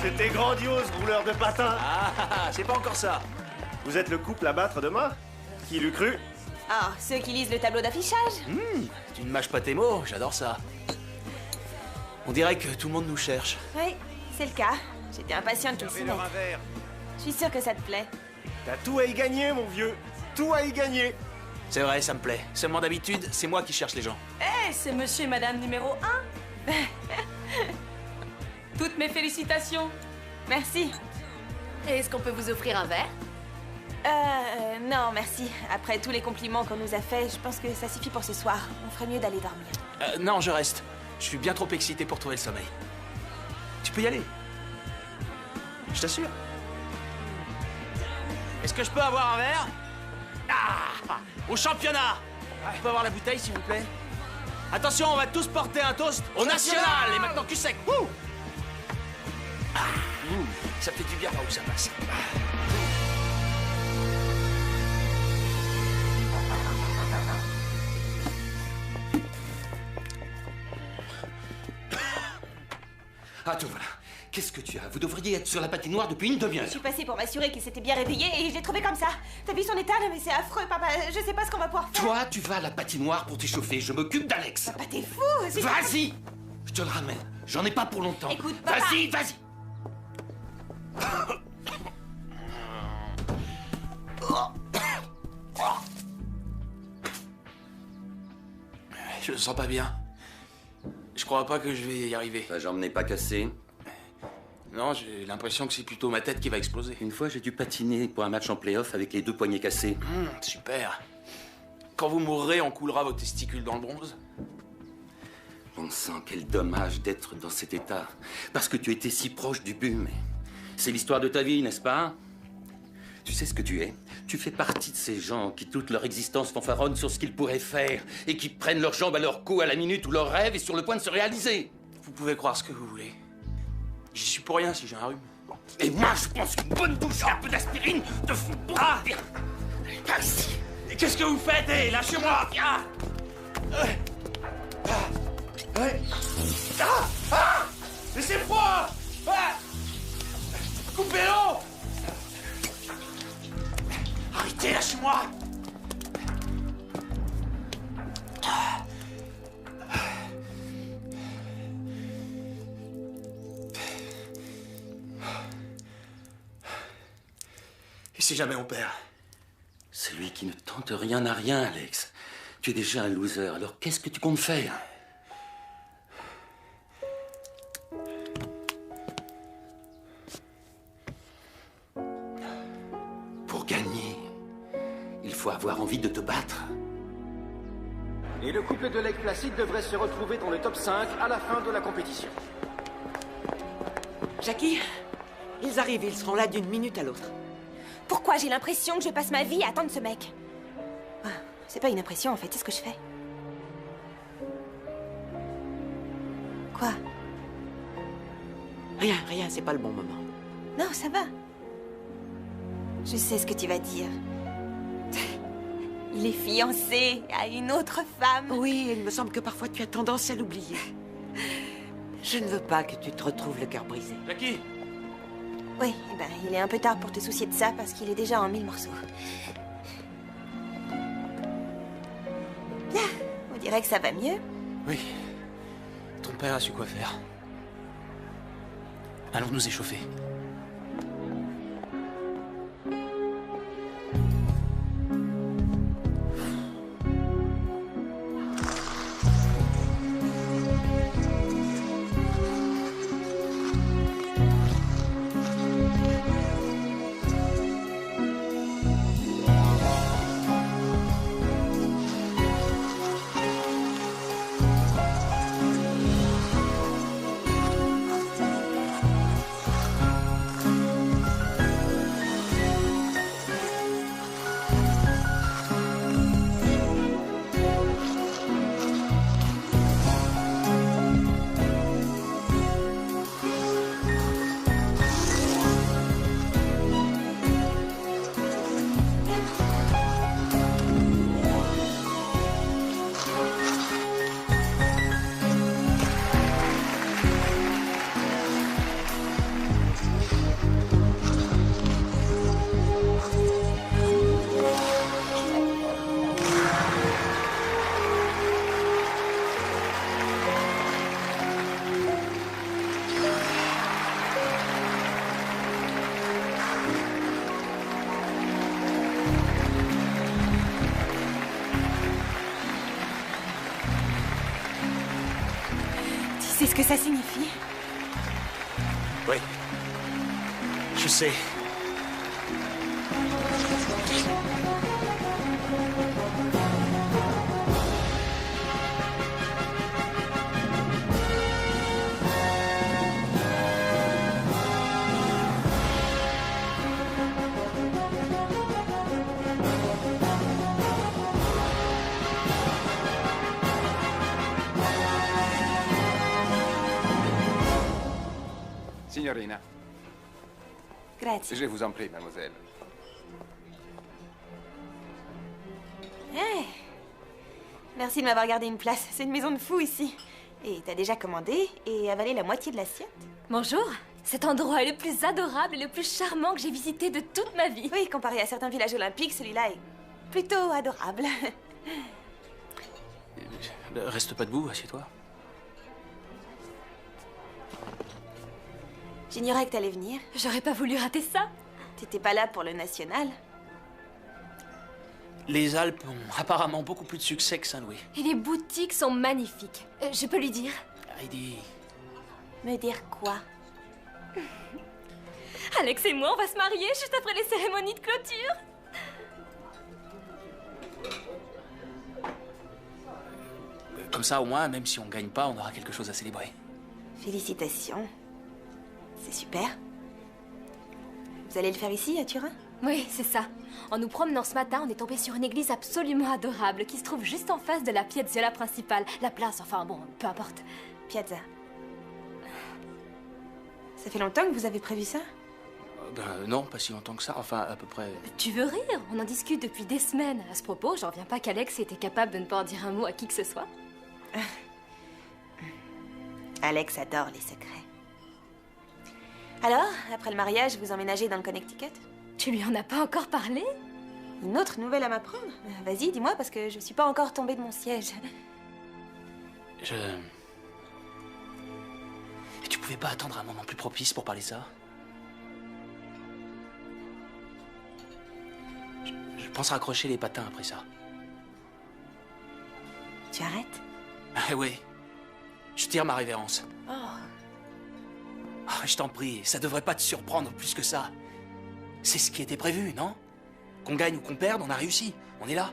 C'était grandiose, rouleur de patins. Ah, c'est pas encore ça. Vous êtes le couple à battre demain? Qui l'eût cru? Ah, ceux qui lisent le tableau d'affichage. Tu ne mâches pas tes mots, j'adore ça. On dirait que tout le monde nous cherche. Oui, c'est le cas. J'étais impatiente qu'ils s'y mettent. un verre. Je suis sûre que ça te plaît. T'as tout à y gagner, mon vieux. Tout à y gagner. C'est vrai, ça me plaît. Seulement d'habitude, c'est moi qui cherche les gens. Eh, c'est monsieur et madame numéro 1. Toutes mes félicitations. Merci. Est-ce qu'on peut vous offrir un verre? Non, merci. Après tous les compliments qu'on nous a faits, je pense que ça suffit pour ce soir. On ferait mieux d'aller dormir. Non, je reste. Je suis bien trop excité pour trouver le sommeil. Tu peux y aller. Je t'assure. Est-ce que je peux avoir un verre? Ah! Au championnat! Je peux avoir la bouteille, s'il vous plaît? Attention, on va tous porter un toast au national! Et maintenant, cul sec! Ouh! Ah, ça fait du bien par où ça passe. Ah, te voilà. Qu'est-ce que tu as? Vous devriez être sur la patinoire depuis une demi-heure. Je suis passée pour m'assurer qu'il s'était bien réveillé et je l'ai trouvé comme ça. T'as vu son état là? Mais c'est affreux, papa. Je sais pas ce qu'on va pouvoir faire. Toi, tu vas à la patinoire pour t'échauffer. Je m'occupe d'Alex. Papa, t'es fou. Vas-y! Je te le ramène. J'en ai pas pour longtemps. Écoute, papa. Vas-y, vas-y! Je me sens pas bien. Je crois pas que je vais y arriver. Ta jambe n'est pas cassée. Non, j'ai l'impression que c'est plutôt ma tête qui va exploser. Une fois, j'ai dû patiner pour un match en play-off avec les 2 poignets cassés. Super. Quand vous mourrez, on coulera vos testicules dans le bronze. Bon sang, quel dommage d'être dans cet état. Parce que tu étais si proche du but, mais... C'est l'histoire de ta vie, n'est-ce pas? Tu sais ce que tu es? Tu fais partie de ces gens qui, toute leur existence, fanfaronnent sur ce qu'ils pourraient faire et qui prennent leurs jambes à leur cou à la minute où leur rêve est sur le point de se réaliser. Vous pouvez croire ce que vous voulez. J'y suis pour rien si j'ai un rhume. Et moi, je pense qu'une bonne douche et un peu d'aspirine te font beaucoup de bien. Vas-y. Qu'est-ce que vous faites? Hé, lâchez-moi! Mais c'est froid! Coupez l'eau! Arrêtez, lâchez-moi! Et si jamais on perd? Celui qui ne tente rien n'a rien, Alex. Tu es déjà un loser, alors qu'est-ce que tu comptes faire? Pour gagner, il faut avoir envie de te battre. Et le couple de Lake Placid devrait se retrouver dans le top 5 à la fin de la compétition. Jackie, ils arrivent, ils seront là d'une minute à l'autre. Pourquoi j'ai l'impression que je passe ma vie à attendre ce mec? Ah, c'est pas une impression en fait, c'est ce que je fais. Quoi? Rien, c'est pas le bon moment. Non, ça va. Je sais ce que tu vas dire. Il est fiancé à une autre femme. Oui, il me semble que parfois tu as tendance à l'oublier. Je ne veux pas que tu te retrouves le cœur brisé. Jackie! Oui, eh ben, il est un peu tard pour te soucier de ça parce qu'il est déjà en 1000 morceaux. Bien, on dirait que ça va mieux. Oui. Ton père a su quoi faire. Allons nous échauffer. ça signifie? Oui. Je sais. Signorina, Grazie. je vous en prie, mademoiselle. Hey. Merci de m'avoir gardé une place. C'est une maison de fou ici. Et t'as déjà commandé et avalé la moitié de l'assiette? Bonjour. Cet endroit est le plus adorable et le plus charmant que j'ai visité de toute ma vie. Oui, comparé à certains villages olympiques, celui-là est plutôt adorable. Reste pas debout, assieds-toi. J'ignorais que t'allais venir. J'aurais pas voulu rater ça. T'étais pas là pour le national. Les Alpes ont apparemment beaucoup plus de succès que Saint-Louis. Et les boutiques sont magnifiques. Je peux lui dire? Heidi... Me dire quoi? Alex et moi, on va se marier juste après les cérémonies de clôture. Comme ça, au moins, même si on gagne pas, on aura quelque chose à célébrer. Félicitations. C'est super. Vous allez le faire ici, à Turin? Oui, c'est ça. En nous promenant ce matin, on est tombé sur une église absolument adorable qui se trouve juste en face de la piazzola principale. La place, enfin bon, peu importe. Piazza. Ça fait longtemps que vous avez prévu ça? Non, pas si longtemps que ça. Enfin, à peu près... Tu veux rire? On en discute depuis des semaines. À ce propos, j'en reviens pas qu'Alex était capable de ne pas en dire un mot à qui que ce soit. Alex adore les secrets. Alors, après le mariage, vous emménagez dans le Connecticut? Tu lui en as pas encore parlé? Une autre nouvelle à m'apprendre? Vas-y, dis-moi, parce que je suis pas encore tombée de mon siège. Et tu pouvais pas attendre un moment plus propice pour parler ça? Je pense raccrocher les patins après ça. Tu arrêtes? Ah oui. Je tire ma révérence. Oh. Ah, je t'en prie, ça devrait pas te surprendre plus que ça. C'est ce qui était prévu, non? Qu'on gagne ou qu'on perde, on a réussi. On est là.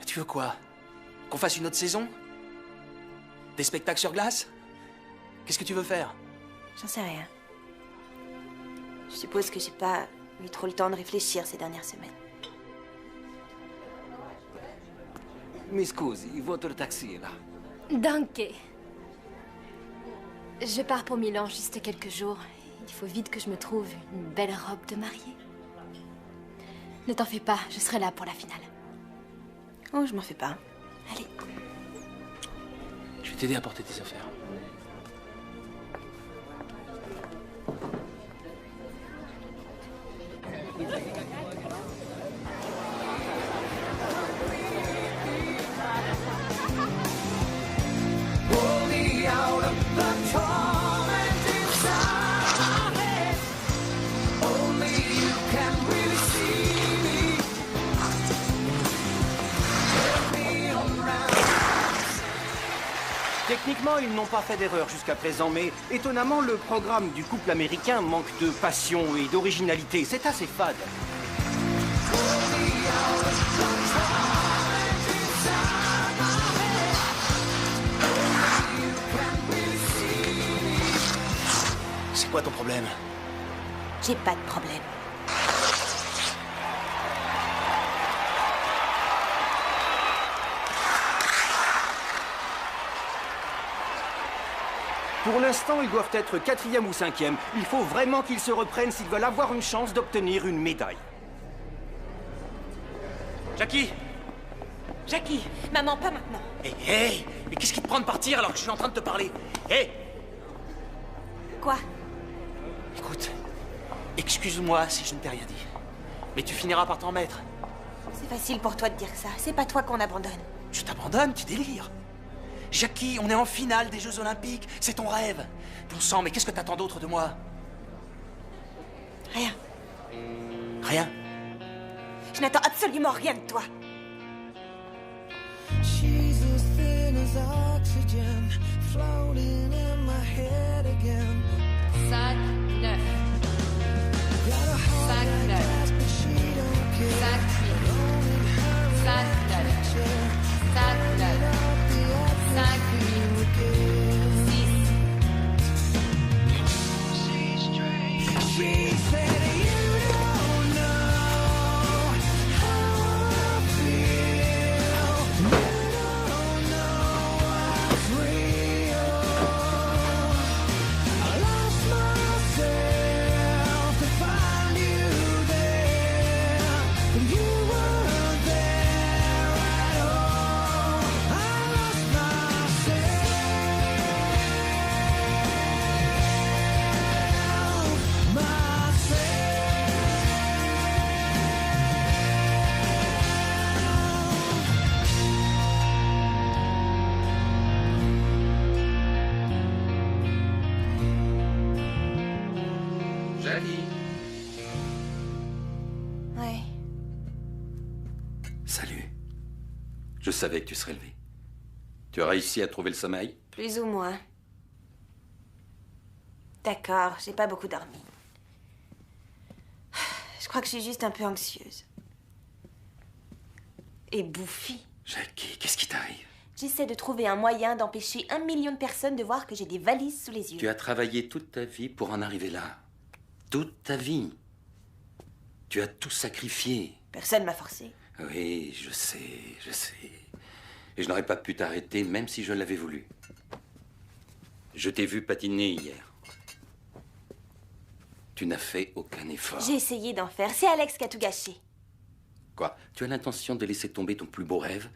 Tu veux quoi? Qu'on fasse une autre saison? Des spectacles sur glace? Qu'est-ce que tu veux faire? J'en sais rien. Je suppose que j'ai pas eu trop le temps de réfléchir ces dernières semaines. Mi scusi, votre taxi est là. Danke. Je pars pour Milan juste quelques jours. Il faut vite que je me trouve une belle robe de mariée. Ne t'en fais pas, je serai là pour la finale. Oh, je m'en fais pas. Allez. Je vais t'aider à porter tes affaires. Techniquement, ils n'ont pas fait d'erreur jusqu'à présent, mais étonnamment, le programme du couple américain manque de passion et d'originalité. C'est assez fade. C'est quoi ton problème? J'ai pas de problème. Pour l'instant, ils doivent être 4e ou 5e. Il faut vraiment qu'ils se reprennent s'ils veulent avoir une chance d'obtenir une médaille. Jackie! Jackie! Maman, pas maintenant. Hé, mais qu'est-ce qui te prend de partir alors que je suis en train de te parler? Hé! Quoi? Écoute, excuse-moi si je ne t'ai rien dit. Mais tu finiras par t'en mettre. C'est facile pour toi de dire ça. C'est pas toi qu'on abandonne. Je t'abandonne, tu délires. Jackie, on est en finale des Jeux Olympiques. C'est ton rêve. Bon sang, mais qu'est-ce que t'attends d'autre de moi? Rien. Rien? Je n'attends absolument rien de toi. She's as thin as oxygen, floating in savais que tu serais levé. Tu as réussi à trouver le sommeil? Plus ou moins. D'accord, j'ai pas beaucoup dormi. Je crois que je suis juste un peu anxieuse. Et bouffie. Jackie, qu'est-ce qui t'arrive? J'essaie de trouver un moyen d'empêcher 1 million de personnes de voir que j'ai des valises sous les yeux. Tu as travaillé toute ta vie pour en arriver là. Toute ta vie. Tu as tout sacrifié. Personne m'a forcé. Oui, je sais. Et je n'aurais pas pu t'arrêter même si je l'avais voulu. Je t'ai vu patiner hier. Tu n'as fait aucun effort. J'ai essayé d'en faire. C'est Alex qui a tout gâché. Quoi? Tu as l'intention de laisser tomber ton plus beau rêve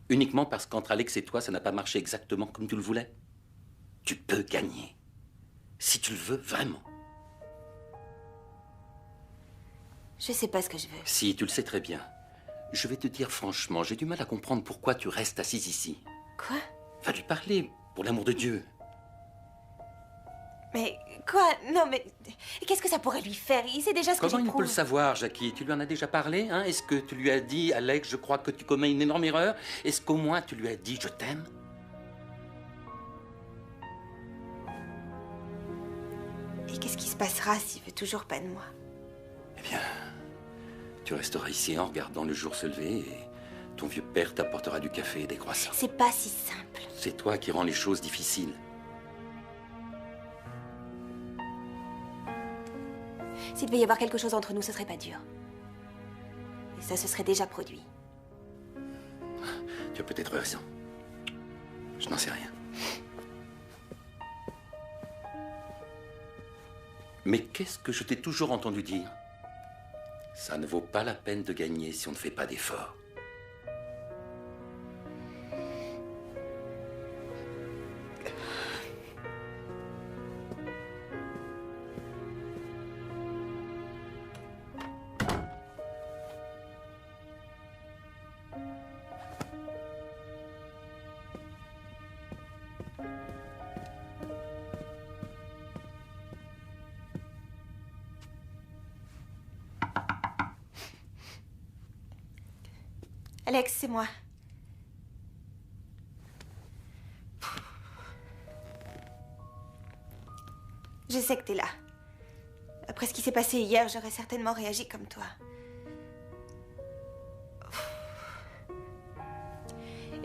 uniquement parce qu'entre Alex et toi, ça n'a pas marché exactement comme tu le voulais? Tu peux gagner. Si tu le veux vraiment. Je sais pas ce que je veux. Si, tu le sais très bien. Je vais te dire franchement, j'ai du mal à comprendre pourquoi tu restes assise ici. Quoi? Va lui parler, pour l'amour de Dieu. Mais quoi? Non, mais qu'est-ce que ça pourrait lui faire? Il sait déjà ce que Comment il j'éprouve. peut le savoir, Jackie? Tu lui en as déjà parlé, hein? Est-ce que tu lui as dit, Alex, je crois que tu commets une énorme erreur? Est-ce qu'au moins tu lui as dit, je t'aime? Et qu'est-ce qui se passera s'il veut toujours pas de moi? Eh bien, tu resteras ici en regardant le jour se lever et ton vieux père t'apportera du café et des croissants. C'est pas si simple. C'est toi qui rends les choses difficiles. S'il devait y avoir quelque chose entre nous, ce serait pas dur. Et ça se serait déjà produit. Tu as peut-être raison. Je n'en sais rien. Mais qu'est-ce que je t'ai toujours entendu dire? Ça ne vaut pas la peine de gagner si on ne fait pas d'efforts. Alex, c'est moi. Je sais que t'es là. Après ce qui s'est passé hier, j'aurais certainement réagi comme toi.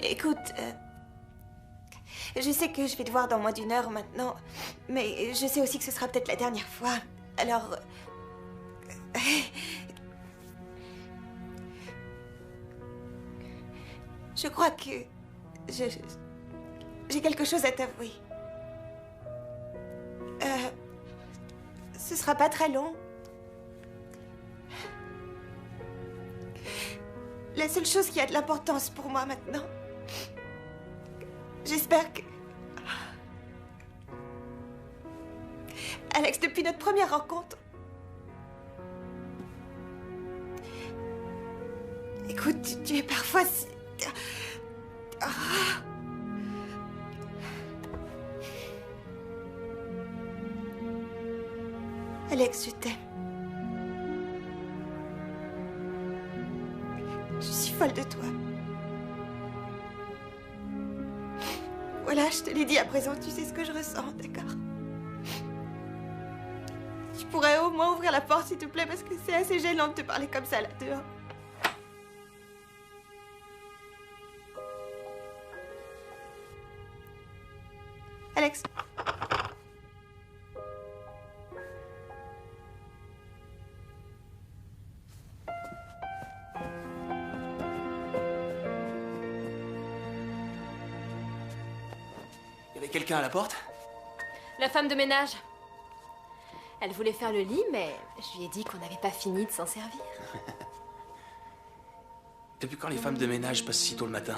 Écoute, je sais que je vais te voir dans moins d'1 heure maintenant, mais je sais aussi que ce sera peut-être la dernière fois. Alors... je crois que... j'ai quelque chose à t'avouer. Ce sera pas très long. La seule chose qui a de l'importance pour moi maintenant... J'espère que... Alex, depuis notre première rencontre... Écoute, tu es parfois si... Ah. Alex, je t'aime. Je suis folle de toi. Voilà, je te l'ai dit à présent, tu sais ce que je ressens, d'accord? Tu pourrais au moins ouvrir la porte, s'il te plaît, parce que c'est assez gênant de te parler comme ça, là, dehors. Alex. Il y avait quelqu'un à la porte? La femme de ménage. Elle voulait faire le lit, mais je lui ai dit qu'on n'avait pas fini de s'en servir. Depuis quand les femmes de ménage passent si tôt le matin?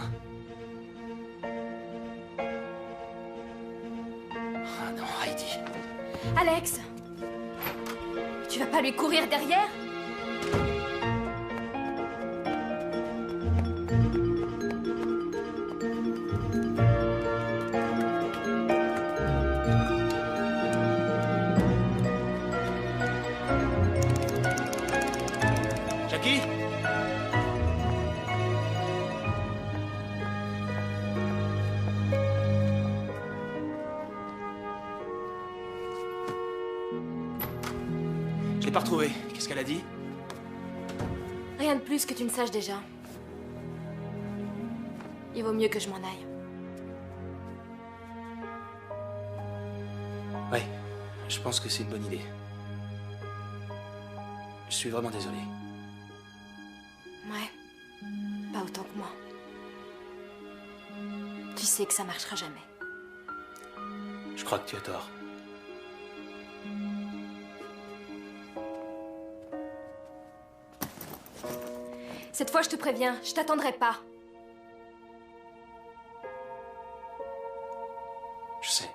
Ah non, Heidi. Alex, tu vas pas lui courir derrière? Jackie? l'ai pas retrouvée. Qu'est-ce qu'elle a dit? Rien de plus que tu ne saches déjà. Il vaut mieux que je m'en aille. Ouais, je pense que c'est une bonne idée. Je suis vraiment désolé. Ouais. Pas autant que moi. Tu sais que ça marchera jamais. Je crois que tu as tort. Cette fois, je te préviens, je t'attendrai pas. Je sais.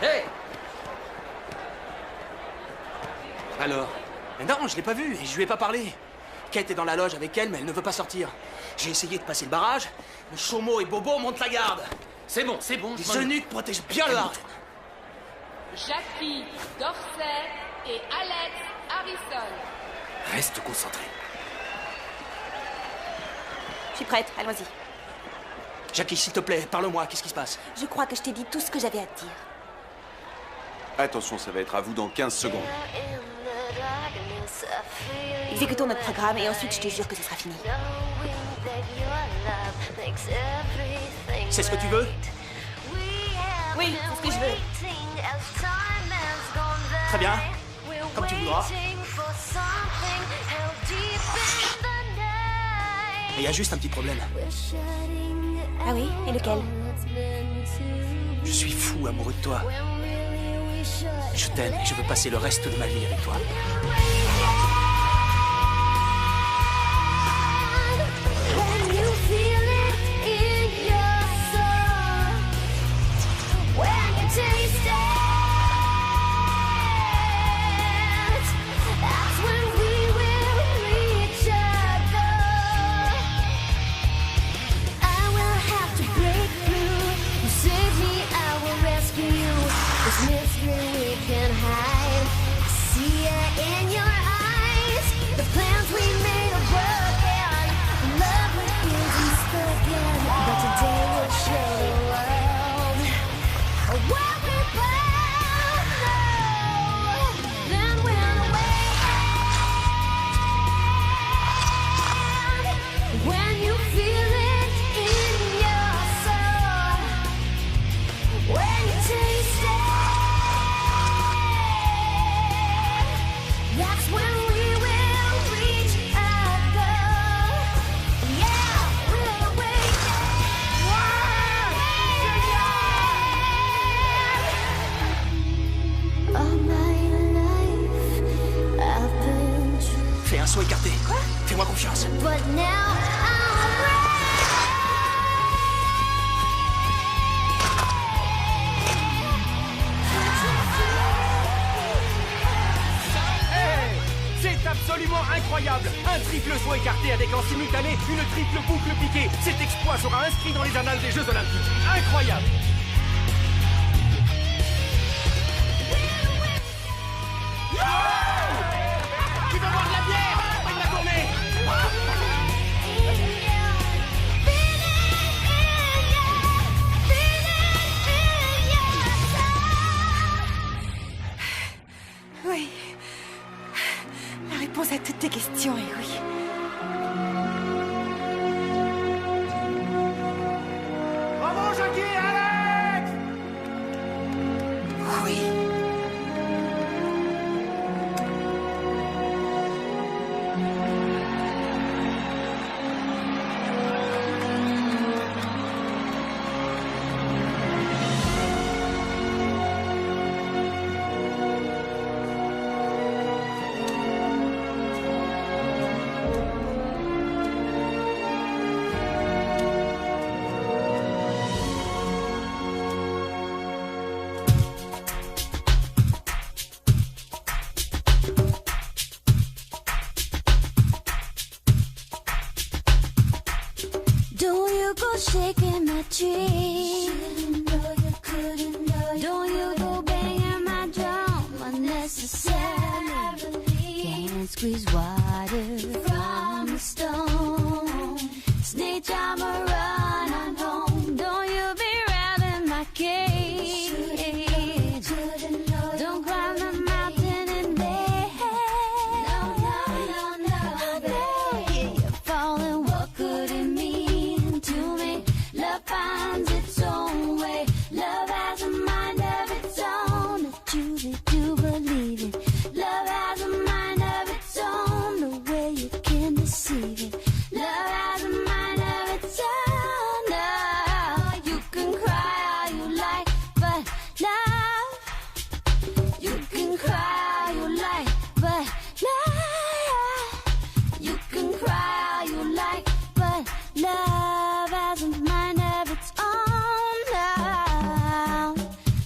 Hey! Alors? Mais non, je l'ai pas vue et je lui ai pas parlé. Kate est dans la loge avec elle, mais elle ne veut pas sortir. J'ai essayé de passer le barrage, mais Chomo et Bobo montent la garde. C'est bon. Les eunuques protègent bien le Harem. Jackie, Dorsey et Alex Harrison. Reste concentré. Je suis prête, allons-y. Jackie, s'il te plaît, parle-moi, qu'est-ce qui se passe? Je crois que je t'ai dit tout ce que j'avais à te dire. Attention, ça va être à vous dans 15 secondes. Exécutons notre programme et ensuite je te jure que ce sera fini. C'est ce que tu veux? Oui, c'est ce que je veux. Très bien. Comme tu voudras. Mais il y a juste un petit problème. Ah oui? Et lequel? Je suis fou amoureux de toi. Je t'aime et je veux passer le reste de ma vie avec toi. Fais un saut écarté. Quoi? Fais-moi confiance. Hey! C'est absolument incroyable! Un triple saut écarté avec en simultané une triple boucle piquée. Cet exploit sera inscrit dans les annales des Jeux Olympiques. Incroyable! Tu veux boire de la bière? Pas de la tournée! Oui. La réponse à toutes tes questions est oui. Bravo, Jackie et Alex! Oui. squeeze water from the stone. Snake charm a run on home. Don't you be round in my cage. Don't climb the mountain in bed. No, baby. You're falling, what could it mean to me? Love finds its own way. Love has a mind of its own. The truth that you believe it. Love has a mind of its own. The way you can deceive it. Love has a mind of its own. No, you can cry all you like, but love. You can cry all you like, but love. You can cry all you like, but love has a mind of its own.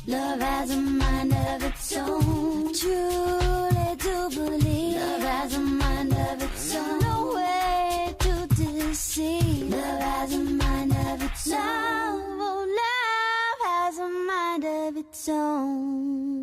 Love has a mind of its own. Truly do believe love has a mind of its own. No way to deceive. Love has a mind of its own. Love has a mind of its own.